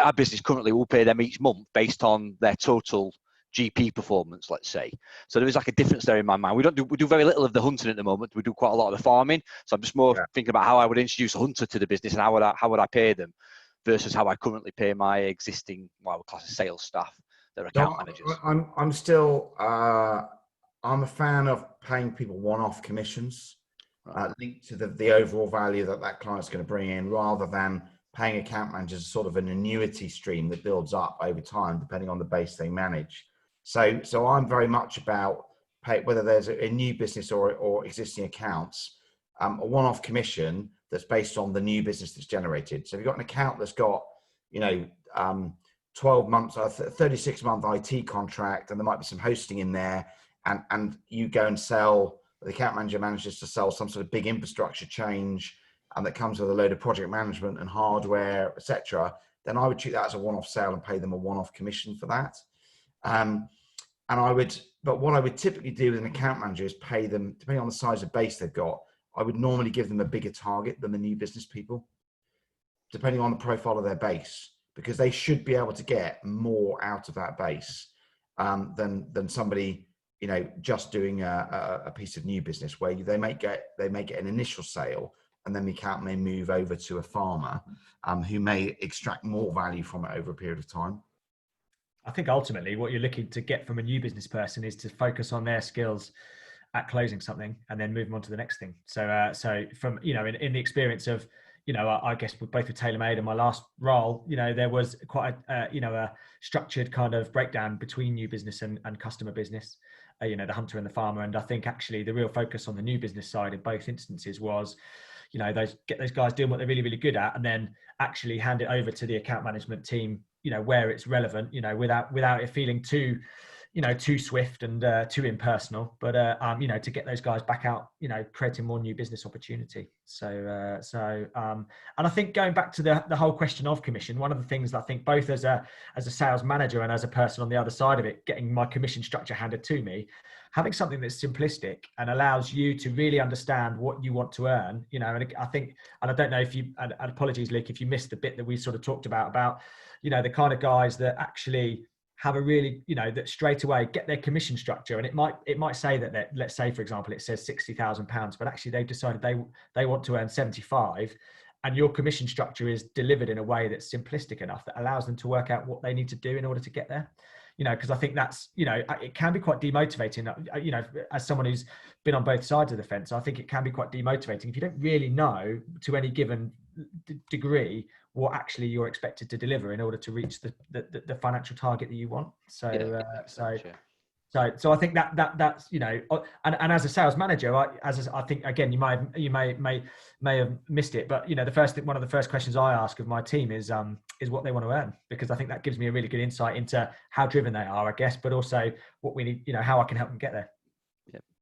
our business currently will pay them each month based on their total GP performance, let's say. So there is like a difference there in my mind. We do very little of the hunting at the moment. We do quite a lot of the farming. So I'm just more thinking about how I would introduce a hunter to the business and how would I pay them versus how I currently pay my existing, what I would class as sales staff, their account managers. I'm still I'm a fan of paying people one-off commissions linked to the overall value that client's going to bring in, rather than paying account managers sort of an annuity stream that builds up over time depending on the base they manage. So I'm very much about whether there's a new business or existing accounts, a one-off commission that's based on the new business that's generated. So if you've got an account that's got 12 months, 36-month IT contract, and there might be some hosting in there, and you go and sell, the account manager manages to sell some sort of big infrastructure change, and that comes with a load of project management and hardware, etc., then I would treat that as a one-off sale and pay them a one-off commission for that. But what I would typically do with an account manager is pay them, depending on the size of base they've got, I would normally give them a bigger target than the new business people, depending on the profile of their base, because they should be able to get more out of that base than somebody, just doing a piece of new business where they may get an initial sale, and then the account may move over to a farmer who may extract more value from it over a period of time. I think ultimately what you're looking to get from a new business person is to focus on their skills at closing something and then move them on to the next thing. So from, in the experience of, I guess with both with TaylorMade and my last role, there was quite a structured kind of breakdown between new business and customer business, the hunter and the farmer. And I think actually the real focus on the new business side in both instances was, get those guys doing what they're really, really good at, and then actually hand it over to the account management team, where it's relevant, without it feeling too swift and too impersonal, but to get those guys back out, creating more new business opportunity. And I think going back to the whole question of commission, one of the things that I think both as a sales manager and as a person on the other side of it, getting my commission structure handed to me, having something that's simplistic and allows you to really understand what you want to earn, and I think, and I don't know if you, and apologies, Luke, if you missed the bit that we sort of talked about, the kind of guys that actually have a really, that straight away get their commission structure. And it might say that, let's say, for example, it says £60,000, but actually they've decided they want to earn 75, and your commission structure is delivered in a way that's simplistic enough that allows them to work out what they need to do in order to get there. Because I think that's, it can be quite demotivating, as someone who's been on both sides of the fence. I think it can be quite demotivating if you don't really know to any given degree what actually you're expected to deliver in order to reach the financial target that you want. So I think that's, and as a sales manager, I think, again, you may have missed it, but one of the first questions I ask of my team is what they want to earn, because I think that gives me a really good insight into how driven they are, I guess, but also what we need, how I can help them get there. Yeah,